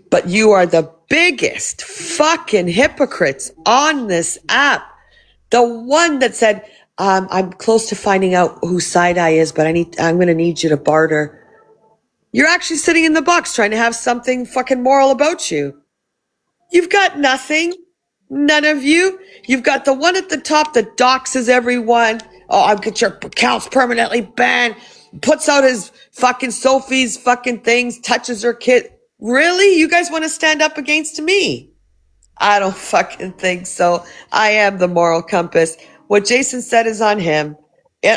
But you are the biggest fucking hypocrites on this app. The one that said, I'm close to finding out who Side-Eye is, but I'm going to need you to barter. You're actually sitting in the box trying to have something fucking moral about you. You've got nothing. None of you. You've got the one at the top that doxes everyone. Oh, I'll get your accounts permanently banned. Puts out his fucking Sophie's fucking things, touches her kid. Really? You guys want to stand up against me? I don't fucking think so. I am the moral compass. What Jason said is on him.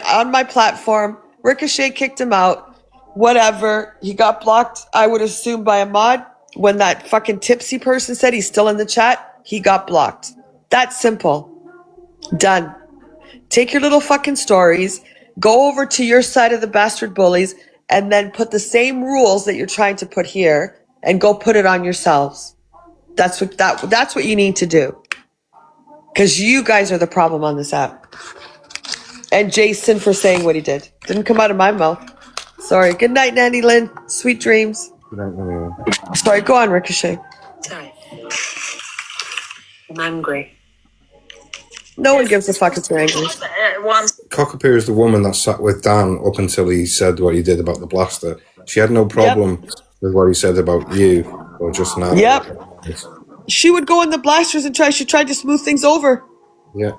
On my platform, Ricochet kicked him out. Whatever. He got blocked, I would assume, by a mod. When that fucking tipsy person said he's still in the chat, he got blocked. That's simple. Done. Take your little fucking stories, go over to your side of the bastard bullies, and then put the same rules that you're trying to put here and go put it on yourselves. That's what you need to do. Because you guys are the problem on this app. And Jason for saying what he did. Didn't come out of my mouth. Sorry. Good night, Nanny Lynn. Sweet dreams. Sorry, go on, Ricochet. Sorry. I'm angry. No one gives a fuck if you're angry. Cockapoo is the woman that sat with Dan up until he said what he did about the blaster. She had no problem with what he said about you or just now. Yep. She would go in the blasters and she tried to smooth things over. Yeah.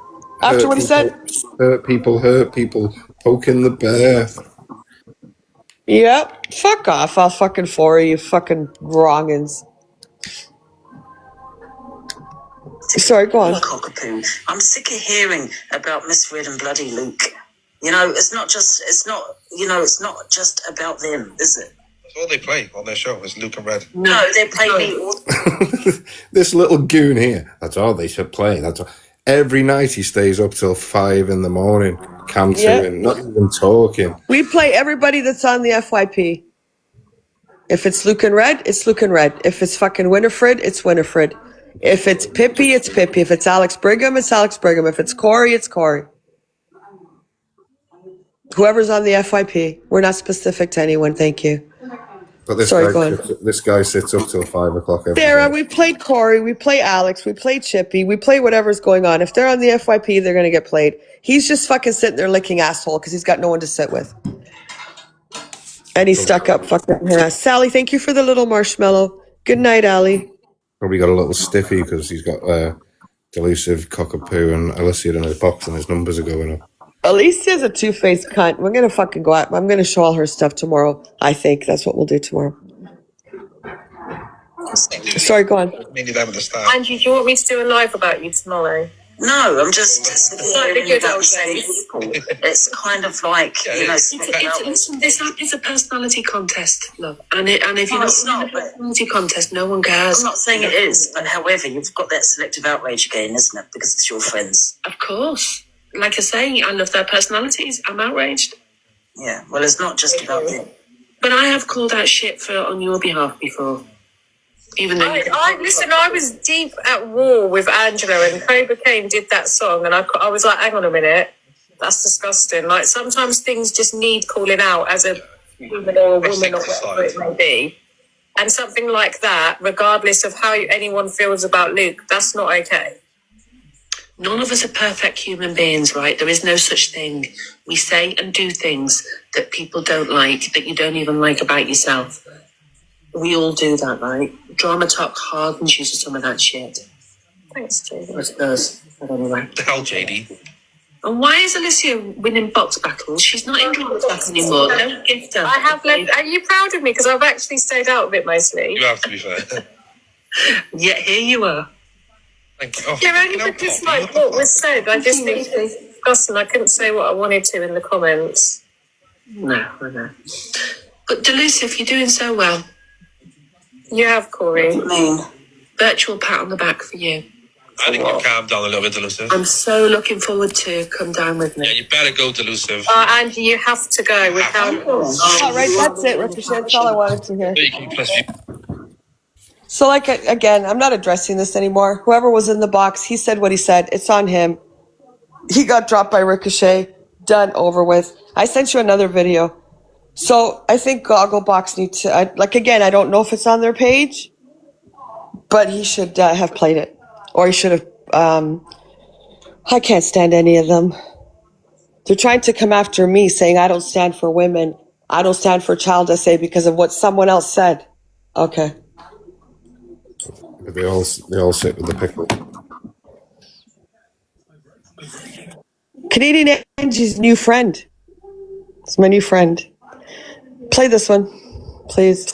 After what he said. Hurt people, poking the bear. Yep. Fuck off. I'll fucking for you fucking wrongins. Sorry, go on. Cockapoo. I'm sick of hearing about Miss Red and Bloody Luke. It's not just about them, is it? That's all they play on their show is Luke and Red. No, they play me all. This little goon here. That's all they should play. That's all. Every night he stays up till 5 a.m, canting, not even talking. We play everybody that's on the FYP. If it's Luke and Red, it's Luke and Red. If it's fucking Winifred, it's Winifred. If it's Pippi, it's Pippi. If it's Alex Brigham, it's Alex Brigham. If it's Corey, it's Corey. Whoever's on the FYP. We're not specific to anyone, thank you. But this guy sits up till 5 o'clock every Sarah, day. we played Corey, we play Alex, we play Chippy, we play whatever's going on. If they're on the FYP, they're going to get played. He's just fucking sitting there licking asshole because he's got no one to sit with. And he's stuck up fucking her ass. Sally, thank you for the little marshmallow. Good night, Allie. Probably got a little stiffy because he's got Delusive, Cockapoo and Alicia in his box and his numbers are going up. Alicia's a two-faced cunt. We're going to fucking go out. I'm going to show all her stuff tomorrow. I think that's what we'll do tomorrow. Sorry, go on. Angie, do you want me to do a live about you tomorrow? No, I'm just Slightly good old days. It's kind of like, Listen, this app is a personality contest, love. And if you're No, not it's in not, a but- personality contest, no one cares. I'm not saying it is, but however, you've got that selective outrage again, isn't it? Because it's your friends. Of course. Like I say, I love their personalities. I'm outraged. Yeah, well, it's not just about you. But I have called out shit on your behalf before. Even though I was deep at war with Angela, and Cobra Kane did that song, and I was like, hang on a minute, that's disgusting. Like, sometimes things just need calling out as a woman or a woman or whatever it may be. And something like that, regardless of how anyone feels about Luke, that's not okay. none of us are perfect human beings, right? There is no such thing. We say and do things that people don't like, that you don't even like about yourself. We all do that, right? Drama talk hardens you to some of that shit. Thanks, JD. It does. But anyway. What the hell, JD? And why is Alicia winning box battles? She's not in drama talk anymore. Don't gift her. I have left. Are you proud of me? Because I've actually stayed out of it mostly. You have to be fair. Yet here you are. Thank you. Oh, Yeah, only because like what was said, I just think it was disgusting. I couldn't say what I wanted to in the comments. No, I know. But Delusive, you're doing so well. You have, Corey. Virtual pat on the back for you. I think you've calmed down a little bit, Delusive. I'm so looking forward to come down with me. Yeah, you better go, Delusive. Andy, you have to go. We're down. All right, that's it, Ricochet. That's all I wanted to hear. Plus you. So, like, again, I'm not addressing this anymore. Whoever was in the box, he said what he said. It's on him. He got dropped by Ricochet. Done, over with. I sent you another video. So, I think Gogglebox needs to, again, I don't know if it's on their page, but he should have played it. Or he should have, I can't stand any of them. They're trying to come after me, saying I don't stand for women. I don't stand for child SA because of what someone else said. Okay. But they all sit with the pickle. Canadian Angie's new friend. It's my new friend. Play this one, please.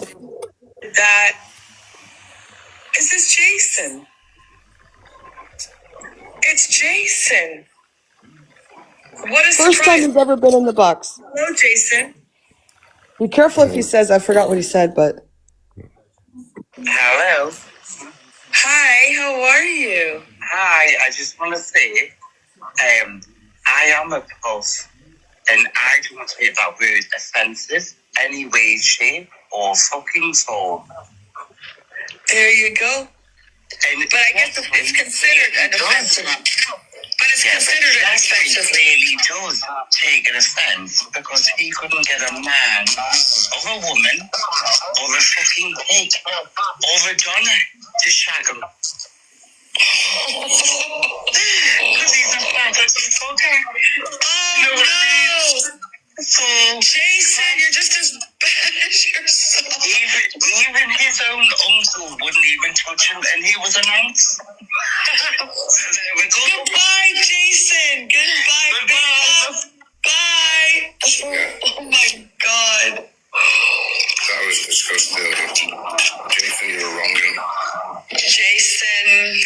That is this Jason. It's Jason. What a First time he's ever been in the box. Hello, Jason. Be careful if he says, I forgot what he said, but. Hello. Hi, how are you? Hi, I just want to say, I am a puff, and I don't want to hear that word offensive, any way, shape, or fucking form. There you go. And But I guess it's considered an offensive. But it's considered an offensive. Really does take an offence because he couldn't get a man or a woman or a fucking pig or a Donna to shag him. Because he's a faggot fucker. Oh, no! Jason, you're just as bad as yourself. Even his own uncle wouldn't even touch him, and he was an aunt. So there we go. Goodbye, Jason. Goodbye, big love. Bye. Oh my God. That was disgusting. Jason, you were wrong. Jason.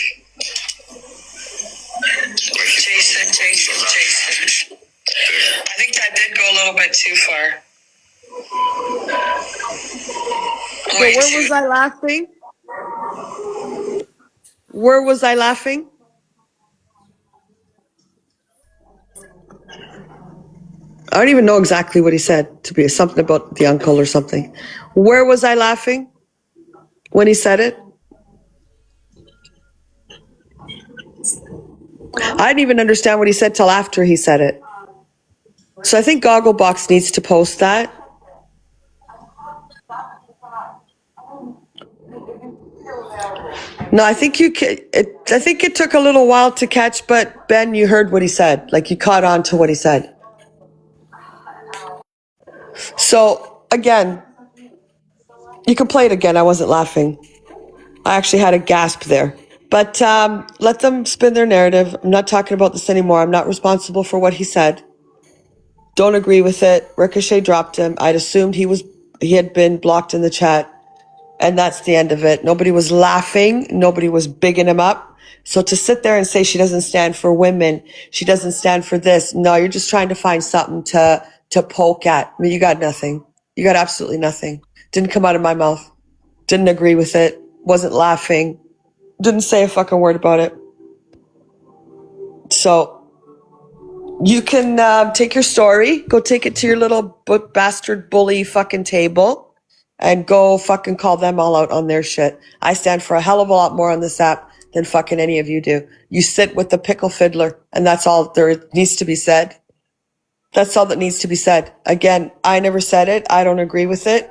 Jason. I think that did go a little bit too far. Wait, where was I laughing? Where was I laughing? I don't even know exactly what he said, to be something about the uncle or something. Where was I laughing when he said it? I didn't even understand what he said till after he said it. So I think Gogglebox needs to post that. No, I think I think it took a little while to catch, but Ben, you heard what he said. Like you caught on to what he said. So again, you can play it again. I wasn't laughing. I actually had a gasp there. But let them spin their narrative. I'm not talking about this anymore. I'm not responsible for what he said. Don't agree with it. Ricochet dropped him. I'd assumed he had been blocked in the chat. And that's the end of it. Nobody was laughing. Nobody was bigging him up. So to sit there and say she doesn't stand for women, she doesn't stand for this. No, you're just trying to find something to poke at. I mean, you got nothing. You got absolutely nothing. Didn't come out of my mouth. Didn't agree with it. Wasn't laughing. Didn't say a fucking word about it. So you can take your story, go take it to your little bastard bully fucking table and go fucking call them all out on their shit. I stand for a hell of a lot more on this app than fucking any of you do. You sit with the pickle fiddler and that's all there needs to be said. That's all that needs to be said. Again, I never said it. I don't agree with it.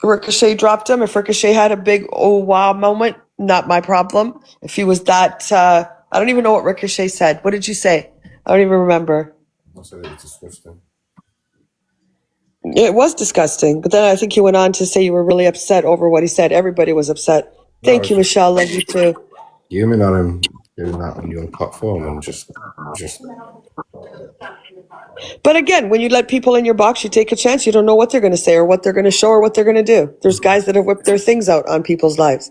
Ricochet dropped him. If Ricochet had a big oh wow moment, not my problem. If he was that, I don't even know what Ricochet said. What did you say? I don't even remember. I said it was disgusting. It was disgusting. But then I think you went on to say you were really upset over what he said. Everybody was upset. Thank you, Michelle. Love you too. Human on him doing that on your platform and just. But again, when you let people in your box, you take a chance. You don't know what they're going to say or what they're going to show or what they're going to do. There's guys that have whipped their things out on people's lives.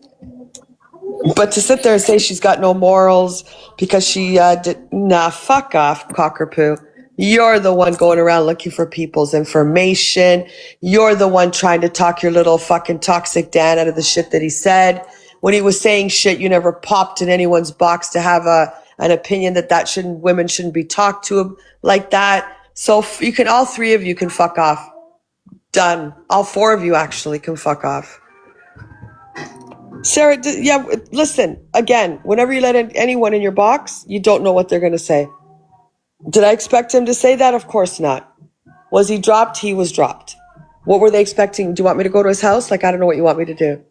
But to sit there and say she's got no morals because she fuck off, cockapoo. You're the one going around looking for people's information. You're the one trying to talk your little fucking toxic Dan out of the shit that he said. When he was saying shit, you never popped in anyone's box to have an opinion that women shouldn't be talked to like that. So you can, all three of you can fuck off. Done. All four of you actually can fuck off. Sarah, yeah, listen, again, whenever you let anyone in your box, you don't know what they're going to say. Did I expect him to say that? Of course not. Was he dropped? He was dropped. What were they expecting? Do you want me to go to his house? Like, I don't know what you want me to do.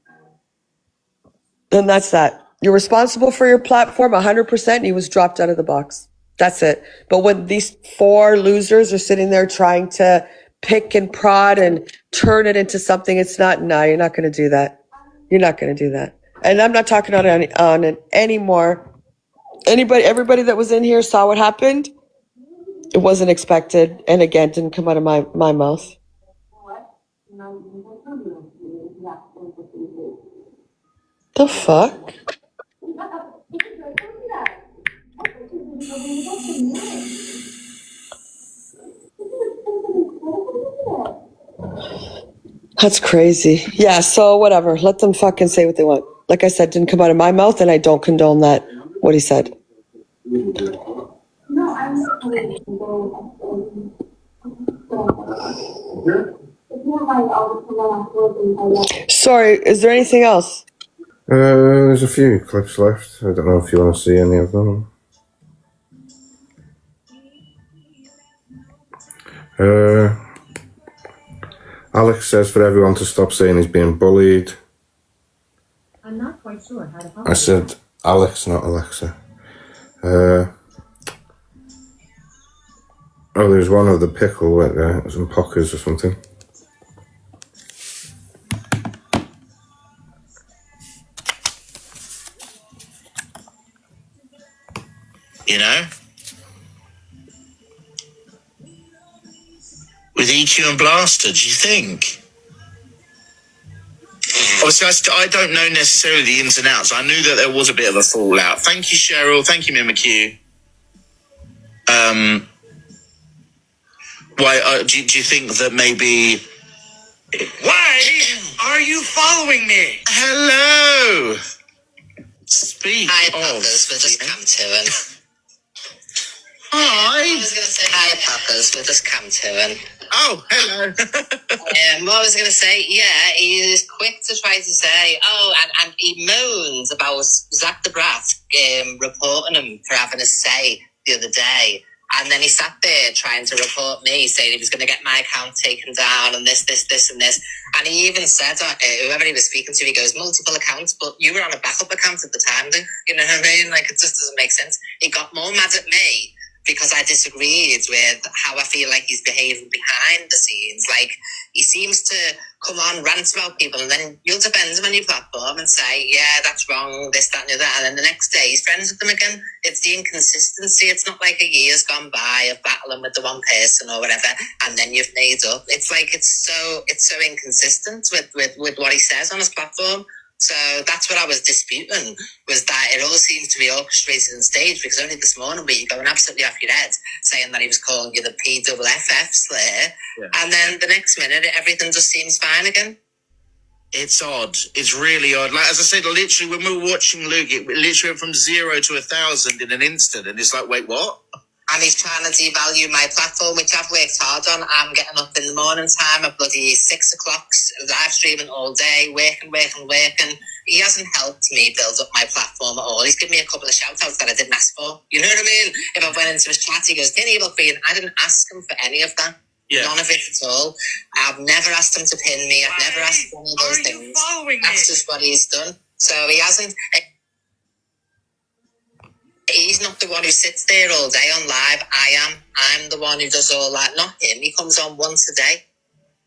And that's that. You're responsible for your platform 100%, and he was dropped out of the box. That's it. But when these four losers are sitting there trying to pick and prod and turn it into something it's not, no, you're not going to do that. You're not going to do that. And I'm not talking on it anymore. Everybody that was in here saw what happened. It wasn't expected. And again, didn't come out of my mouth. The fuck? That's crazy. Yeah, so whatever. Let them fucking say what they want. Like I said, didn't come out of my mouth, and I don't condone that, what he said. Sorry, is there anything else? There's a few clips left. I don't know if you want to see any of them. Alex says for everyone to stop saying he's being bullied. I'm not quite sure how to help. I said Alex, not Alexa. There's one of the pickle with some pockers or something. You know? With EQ and Blaster, do you think? Obviously, I don't know necessarily the ins and outs. I knew that there was a bit of a fallout. Thank you, Cheryl. Thank you, Mimikyu. Why do you think that maybe? Why are you following me? Hello. Speak. Hi, Packers. We're just Camturin. Hi. I was going to say hi, Packers. We're just Camturin. Oh, hello. What I was going to say, yeah, he is quick to try to say, and he moans about Zach the Brat reporting him for having a say the other day. And then he sat there trying to report me, saying he was going to get my account taken down and this, and this. And he even said, whoever he was speaking to, he goes, multiple accounts, but you were on a backup account at the time, then. You know what I mean? Like, it just doesn't make sense. He got more mad at me because I disagreed with how I feel like he's behaving behind the scenes. Like, he seems to come on, rant about people, and then you'll defend him on your platform and say, yeah, that's wrong, this, that, and the other, and then the next day he's friends with them again. It's the inconsistency. It's not like a year's gone by of battling with the one person or whatever, and then you've made up. It's like it's so inconsistent with what he says on his platform. So that's what I was disputing, was that it all seems to be orchestrated and staged, because only this morning were you going absolutely off your head saying that he was calling you the PFF Slayer, and then the next minute everything just seems fine again. It's odd. It's really odd. Like, as I said, literally when we were watching Luke, it literally went from 0 to 1,000 in an instant, and it's like, wait, what? And he's trying to devalue my platform, which I've worked hard on. I'm getting up in the morning time at bloody 6 o'clock, live streaming all day, working. He hasn't helped me build up my platform at all. He's given me a couple of shout-outs that I didn't ask for. You know what I mean? If I went into his chat, he goes, "Pin Evil Queen." I didn't ask him for any of that. Yeah. None of it at all. I've never asked him to pin me. I've never asked for any of those things. That's just what he's done. So he hasn't... He's not the one who sits there all day on live. I'm the one who does all that, not him. He comes on once a day.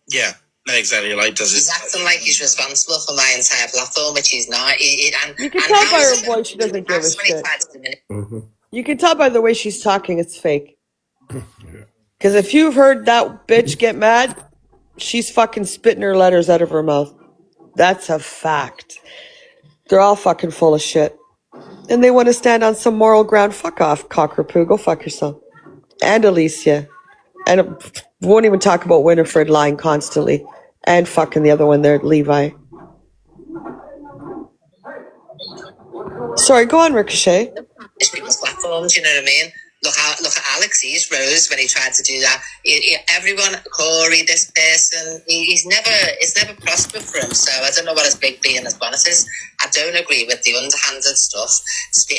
Yeah, no, exactly. Like, does He's acting like he's responsible for my entire platform, which he's not. You can tell by her voice she doesn't give a shit. You can tell by the way she's talking it's fake. Because if you've heard that bitch get mad, she's fucking spitting her letters out of her mouth. That's a fact. They're all fucking full of shit. And they want to stand on some moral ground. Fuck off, cockapoo. Go fuck yourself. And Alicia. And won't even talk about Winifred lying constantly. And fucking the other one there, Levi. Sorry, go on, Ricochet. People's platforms, you know what I mean? Look at Alex. He's rose when he tried to do that. Everyone, Corey, this person, it's never prospered for him. So I don't know what his big B and his bonus is. I don't agree with the underhanded stuff.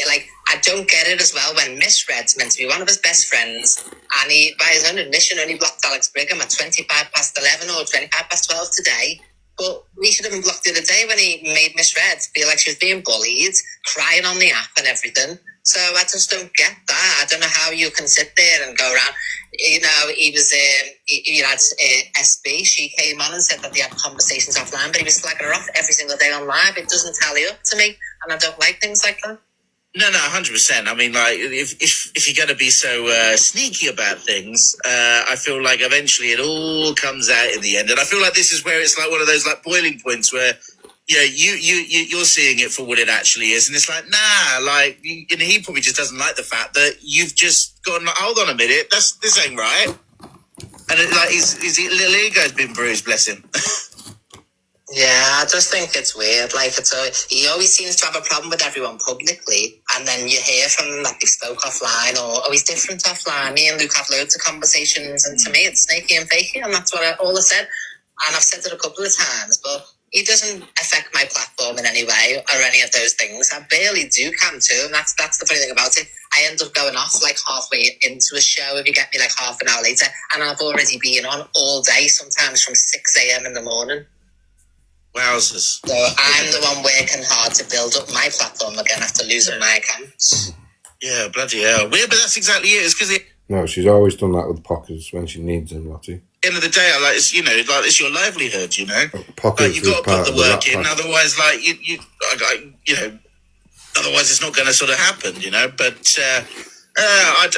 Like, I don't get it as well when Misread's meant to be one of his best friends, and he, by his own admission, only blocked Alex Brigham at 11 or 12 today. But we should have been blocked the other day when he made Misread feel like she was being bullied, crying on the app and everything. So I just don't get that. I don't know how you can sit there and go around. You know, he had SB. She came on and said that they had conversations offline, but he was slagging her off every single day on live. It doesn't tally up to me, and I don't like things like that. No, 100%. I mean, like, if you're going to be so sneaky about things, I feel like eventually it all comes out in the end. And I feel like this is where it's like one of those like boiling points where, yeah, you're seeing it for what it actually is, and it's like, nah, like, and he probably just doesn't like the fact that you've just gone, like, hold on a minute, this ain't right, and it, like his little ego's been bruised, bless him. Yeah, I just think it's weird. Like, he always seems to have a problem with everyone publicly, and then you hear from him that they spoke offline, or he's different offline. Me and Luke have loads of conversations, and to me, it's snaky and fakey, and that's what all I said. And I've said it a couple of times, but he doesn't affect my platform in any way or any of those things. I barely do cam too, and that's the funny thing about it. I end up going off like halfway into a show if you get me like half an hour later, and I've already been on all day, sometimes from 6 a.m. in the morning. Wowzers. So I'm the one working hard to build up my platform again after losing my accounts. Yeah, bloody hell. Weird, but that's exactly it. It's because No, she's always done that with Pockers when she needs them, Lottie. end of the day, like, it's, you know, like, it's your livelihood, you know. Pockets like, you've got to put the work in, pack. otherwise, like, you know, otherwise it's not going to sort of happen, you know. But I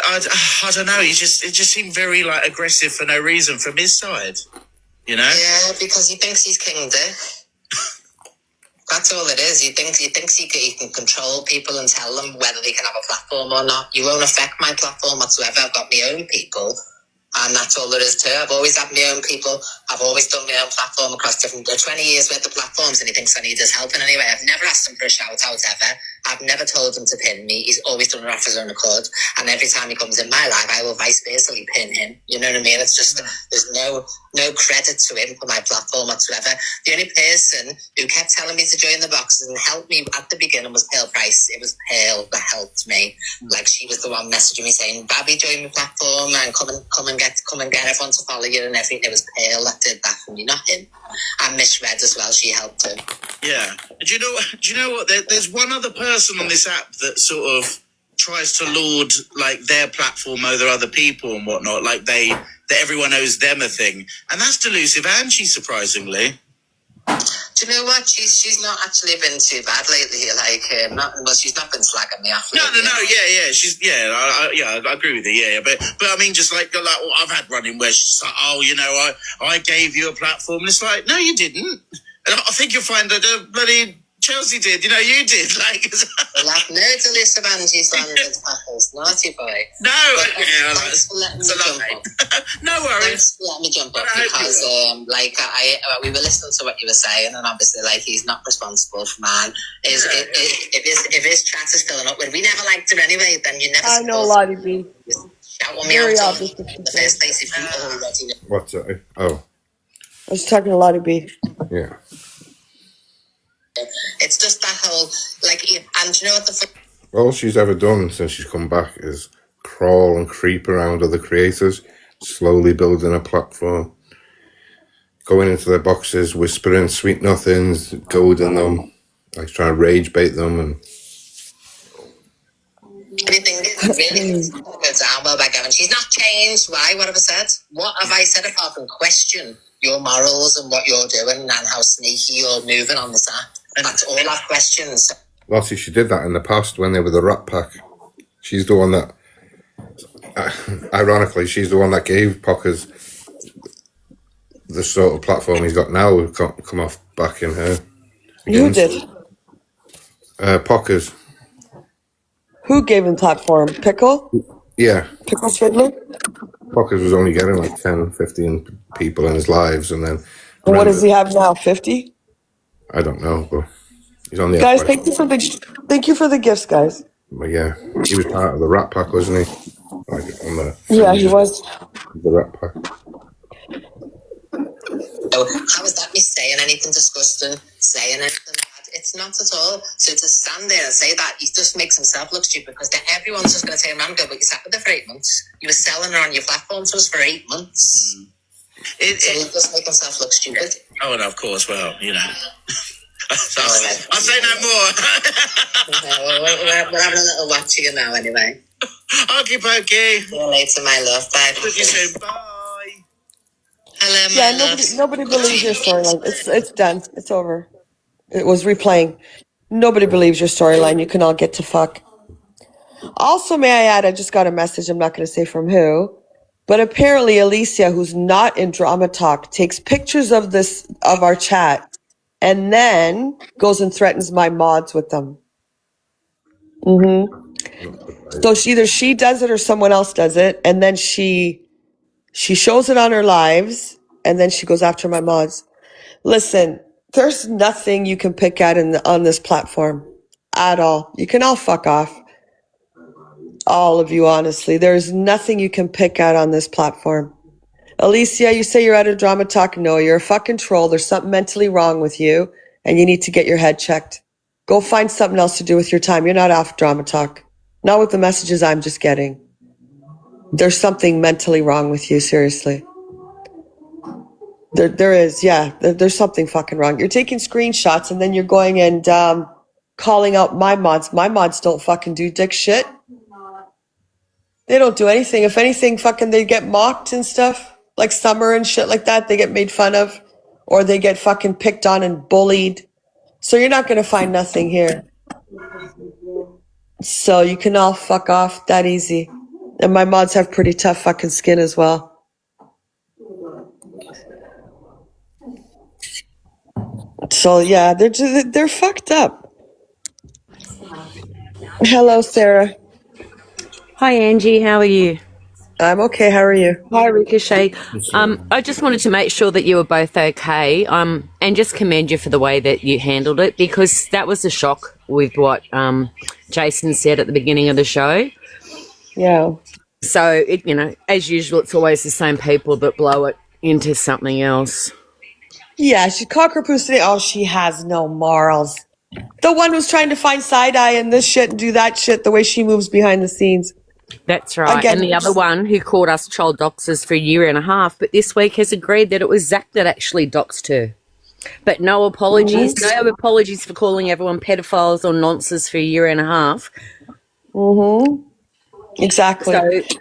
don't know. It just seemed very like aggressive for no reason from his side, you know. Yeah, because he thinks he's King Dick. That's all it is. He thinks he can control people and tell them whether they can have a platform or not. You won't affect my platform whatsoever. I've got my own people, and that's all there is to it. I've always had my own people. I've always done my own platform across different 20 years worth of platforms, and he thinks I need his help in any way. I've never asked him for a shout out ever. I've never told him to pin me. He's always done it off his own accord. And every time he comes in my life, I will vice versa pin him. You know what I mean? It's just, there's no credit to him for my platform whatsoever. The only person who kept telling me to join the boxes and help me at the beginning was Pearl Price. It was Pearl that helped me. Like, she was the one messaging me saying, Babby, join my platform and come and get everyone to follow you and everything. It was Pearl that did that for me, not him. And Miss Red as well, she helped him. Yeah. Do you know what? There's one other person on this app that sort of tries to lord like their platform over other people and whatnot, like that everyone owes them a thing, and that's delusive, Angie, surprisingly. Do you know what? She's not actually been too bad lately. She's not been slagging me off. No, I agree with you. Yeah, but I mean, just like I've had running where she's like, oh, you know, I gave you a platform, and it's like, no, you didn't. And I think you'll find that bloody Chelsea did. You know, you did. Like, well, I've no delusive Angie slandered tackles. Naughty boy. No, thanks for letting me jump up. No worries. Thanks for letting me jump up because, we were listening to what you were saying, and obviously, like, he's not responsible for mine. If his chat is filling up with, we never liked him anyway. Then you never. I know Lottie B. Shout on me Very out obvious. in the first place if you already know. What's that? Oh, I was talking to Lottie B. yeah. It's just that whole, and you know what the All she's ever done since she's come back is crawl and creep around other creators, slowly building a platform, going into their boxes, whispering sweet nothings, goading them, like trying to rage bait them. And anything really goes down well by going, she's not changed. Why? What have I said? What have I said apart from question your morals and what you're doing and how sneaky you're moving on this app? And that's all our questions. Lottie, she did that in the past when they were the Rat Pack. She's the one that, ironically, she's the one that gave Pockers the sort of platform he's got now. We've come off backing her. You did. Pockers. Who gave him platform? Pickle? Yeah. Pickle Fiddler? Pockers was only getting like 10, 15 people in his lives, and then... And what does he have now, 50? I don't know, but he's on the... Guys, thank you for the gifts, guys. But yeah, he was part of the Rat Pack, wasn't he? Like on the... Yeah, he was. The Rat Pack. So how is that me saying anything disgusting, saying anything bad? It's not at all. So to stand there and say that, he just makes himself look stupid because then everyone's just going to turn around and go, but you sat with her for 8 months. You were selling her on your platform to us for 8 months. So he just make himself look stupid. Oh, and of course, well, you know. I'll say no more. We're having a little watch of you now anyway. Okey pokey. See you later, my love. Bye. See you soon. Bye. Hello, my Yeah, love. nobody believes your storyline. It's done. It's over. It was replaying. Nobody believes your storyline. You can all get to fuck. Also, may I add, I just got a message. I'm not going to say from who, but apparently Alicia, who's not in Drama Talk, takes pictures of our chat and then goes and threatens my mods with them. So either she does it or someone else does it, and then she shows it on her lives, and then she goes after my mods. Listen, there's nothing you can pick at on this platform at all. You can all fuck off. All of you, honestly. There's nothing you can pick at on this platform. Alicia, you say you're out of Drama Talk. No, you're a fucking troll. There's something mentally wrong with you, and you need to get your head checked. Go find something else to do with your time. You're not off Drama Talk. Not with the messages I'm just getting. There's something mentally wrong with you, seriously. There is, yeah. There's something fucking wrong. You're taking screenshots and then you're going and calling out my mods. My mods don't fucking do dick shit. They don't do anything. If anything, fucking they get mocked and stuff. Like Summer and shit like that. They get made fun of. Or they get fucking picked on and bullied. So you're not going to find nothing here. So you can all fuck off that easy. And my mods have pretty tough fucking skin as well. So yeah, they're fucked up. Hello, Sarah. Hi, Angie. How are you? I'm okay. How are you? Hi, Ricochet. I just wanted to make sure that you were both okay, and just commend you for the way that you handled it, because that was a shock with what Jason said at the beginning of the show. Yeah. So, as usual, it's always the same people that blow it into something else. Yeah, she cockapoo today. Oh, she has no morals. The one who's trying to find side-eye and this shit and do that shit, the way she moves behind the scenes. That's right. Again, and the other one who called us child doxers for a year and a half, but this week has agreed that it was Zach that actually doxed her. But no apologies. No apologies for calling everyone pedophiles or nonces for a year and a half. Exactly.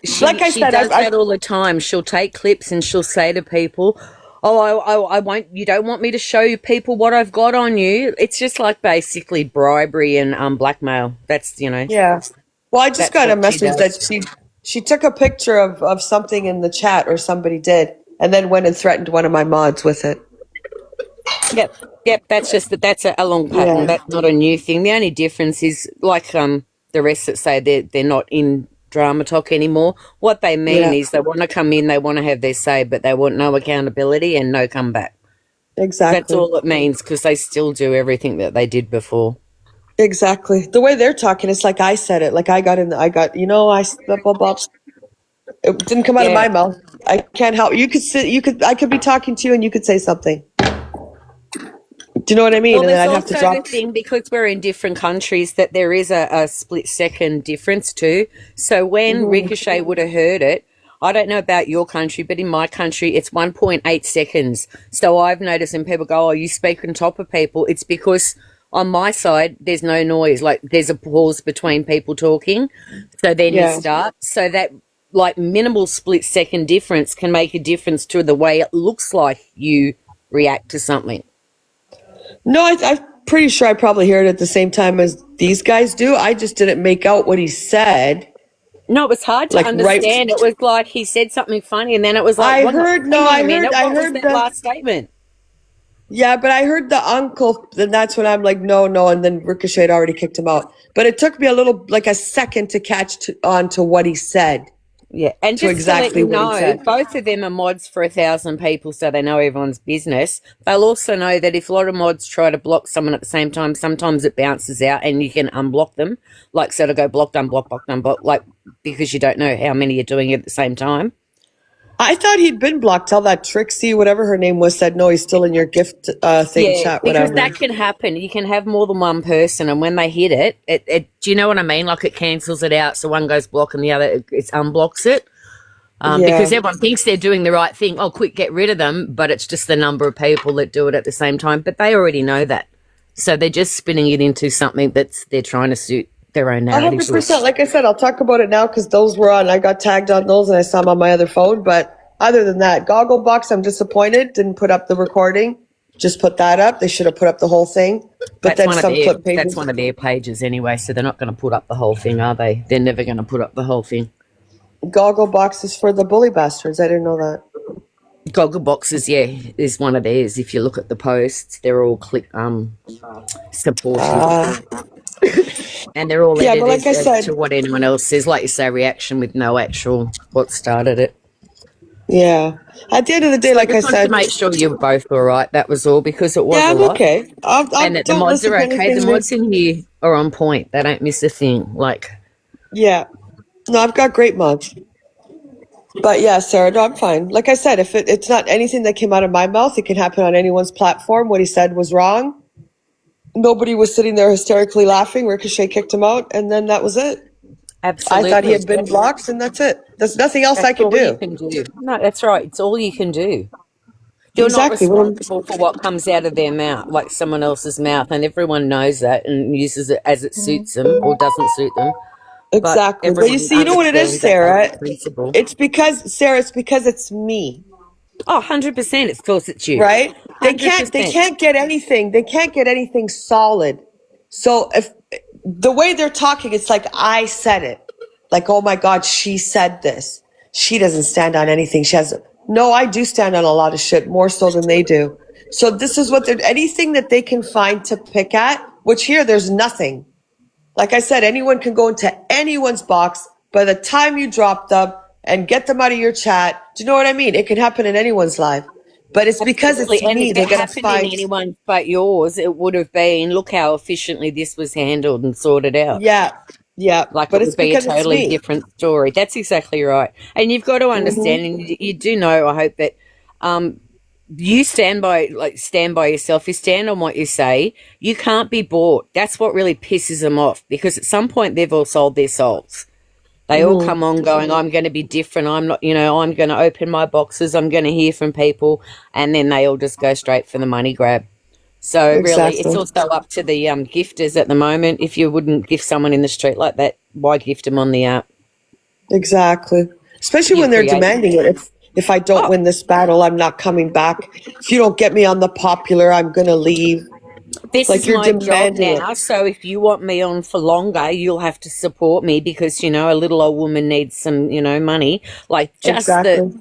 So Like I she said, does that all the time. She'll take clips and she'll say to people, "Oh, I won't. You don't want me to show you people what I've got on you." It's just like basically bribery and blackmail. That's yeah. Well, I just that's got a what she message that does. she took a picture of something in the chat, or somebody did, and then went and threatened one of my mods with it. Yep. That's a long pattern. Yeah. That's not a new thing. The only difference is like the rest that say they're not in drama talk anymore. What they mean Yeah. is they want to come in, they want to have their say, but they want no accountability and no comeback. That's Exactly. all it means because they still do everything that they did before. Exactly. The way they're talking, it's like I said it. Like I got, blah, blah, blah. It didn't come out of Yeah. my mouth. I can't help. I could be talking to you and you could say something. Do you know what I mean? Well, And then there's I'd have to also the drop. thing because we're in different countries that there is a split second difference too. So when Ricochet would have heard it, I don't know about your country, but in my country, it's 1.8 seconds. So I've noticed when people go, "Oh, you speak on top of people," it's because on my side, there's no noise. Like there's a pause between people talking. So then you Yeah. start. So that like minimal split second difference can make a difference to the way it looks like you react to something. No, I'm pretty sure I probably heard it at the same time as these guys do. I just didn't make out what he said. No, it was hard to Like right. understand. It was like he said something funny, and then it was like, I "What? heard. No, Hang on I a minute. heard. I What was heard that the. last statement?" Yeah, but I heard the uncle, and that's when I'm like, no, no, and then Ricochet had already kicked him out. But it took me like a second to catch on to what he said, Yeah, and to just to let exactly you what he know, said. both of them are mods for 1,000 people, so they know everyone's business. They'll also know that if a lot of mods try to block someone at the same time, sometimes it bounces out, and you can unblock them. Like, so to go blocked, unblocked, blocked, unblocked, like because you don't know how many you're doing it at the same time. I thought he'd been blocked. Tell that Trixie, whatever her name was, said no, he's still in your gift thing Yeah, chat, because whatever. that can happen. You can have more than one person, and when they hit it, do you know what I mean? Like it cancels it out, so one goes block and the other it unblocks it. Because Yeah. everyone thinks they're doing the right thing. Oh, quick, get rid of them. But it's just the number of people that do it at the same time. But they already know that, so they're just spinning it into something they're trying to suit their own narrative. 100%. Like I said, I'll talk about it now because those were on. I got tagged on those and I saw them on my other phone. But other than that, Gogglebox, I'm disappointed. Didn't put up the recording. Just put that up. They should have put up the whole thing. But then some clip pages. That's one of their pages anyway. So they're not going to put up the whole thing, are they? They're never going to put up the whole thing. Gogglebox is for the bully bastards. I didn't know that. Goggleboxes, yeah, is one of theirs. If you look at the posts, they're all supportive. And they're all Yeah, but like I edited said, to what anyone else says. Like you say, reaction with no actual what started it. yeah. At the end of the day, like I Just wanted said, to make sure you were both all right. That was all because it was yeah, a I'm lot. okay. And that the Don't mods listen are to okay. anything. The mods in here are on point. They don't miss a thing. Like, Yeah. No, I've got great mods. But yeah, Sarah, no, I'm fine. Like I said, if it's not anything that came out of my mouth, it can happen on anyone's platform. What he said was wrong. Nobody was sitting there hysterically laughing. Ricochet kicked him out, and then that was it. absolutely. I thought he had been blocked, and that's it. There's nothing else I That's can all you do. can do. No, that's right. It's all you can do. You're Exactly. not responsible for what comes out of their mouth, like someone else's mouth, and everyone knows that and uses it as it suits them or doesn't suit them. Exactly. But you everyone see, you know what it is, understands that Sarah? principle. It's because it's me. Oh, 100%. Of course it's you. Right? They 100%. can't get anything solid. So if the way they're talking, it's like I said it. Like, oh my God, she said this. She doesn't stand on anything. No, I do stand on a lot of shit, more so than they do. So this is what anything that they can find to pick at, which here there's nothing. Like I said, anyone can go into anyone's box by the time you drop them and get them out of your chat. Do you know what I mean? It can happen in anyone's life. But it's because it's Absolutely. And me. if They're it going to happened in find. anyone but yours, it would have been, look how efficiently this was handled and sorted out. Yeah. Yeah. Like But it it's would be a because it's totally me. different story. That's exactly right. And you've got to understand, and you do know, I hope that you stand by yourself. You stand on what you say. You can't be bought. That's what really pisses them off because at some point they've all sold their souls. They all come on going, I'm going to be different. I'm not, I'm going to open my boxes. I'm going to hear from people. And then they all just go straight for the money grab. So really, it's Exactly. also up to the gifters at the moment. If you wouldn't gift someone in the street like that, why gift them on the app? Exactly. Especially You when they're create. demanding it. If I don't win this battle, I'm not coming back. If you don't get me on the popular, I'm gonna leave. This Like is you're my job demanding it. now, so if you want me on for longer, you'll have to support me because, you know, a little old woman needs some, you know, money. Like just Exactly.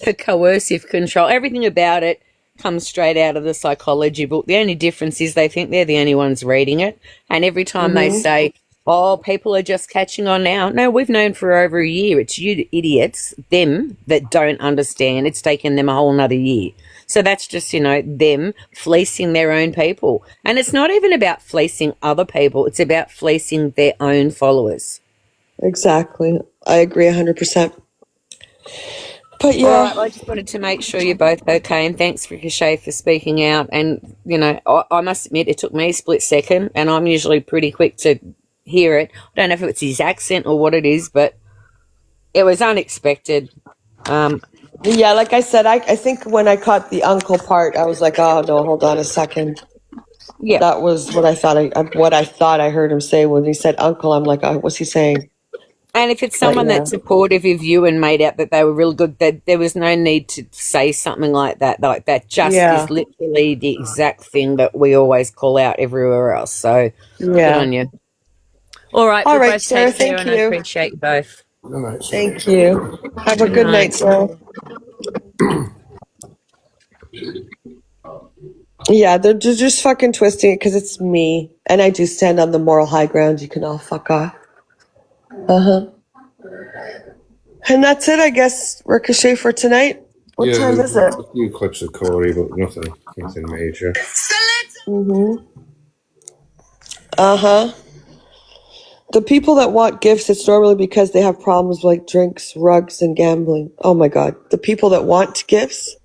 the coercive control, everything about it comes straight out of the psychology book. The only difference is they think they're the only ones reading it. And every time they say, oh, people are just catching on now. No, we've known for over a year. It's you idiots, them, that don't understand. It's taken them a whole nother year. So that's just, you know, them fleecing their own people. And it's not even about fleecing other people. It's about fleecing their own followers. Exactly. I agree 100%. But All yeah, right, well, I just wanted to make sure you're both okay, and thanks, Ricochet, for speaking out. And, you know, I must admit, it took me a split second, and I'm usually pretty quick to hear it. I don't know if it's his accent or what it is, but it was unexpected. yeah, like I said, I think when I caught the uncle part, I was like, oh no, hold on a second. Yeah. That was what I thought I heard him say when he said uncle. I'm like, oh, what's he saying? And if it's But someone yeah, that's supportive of you and made out that they were real good, that there was no need to say something like that. Like that just yeah, is literally the exact thing that we always call out everywhere else. So good yeah. on you. All right, All we right, both Sarah, take care, thank and I you. appreciate you both. All right, so Thank you. Have a Good good night, night. Sarah. Yeah, they're just fucking twisting it because it's me. And I do stand on the moral high ground. You can all fuck off. Uh-huh. And that's it, I guess, Ricochet for tonight. What yeah, time there's is it? a few clips of Corey, but nothing major. Mm-hmm. Uh-huh. The people that want gifts, it's normally because they have problems like drinks, rugs, and gambling. Oh my God. The people that want gifts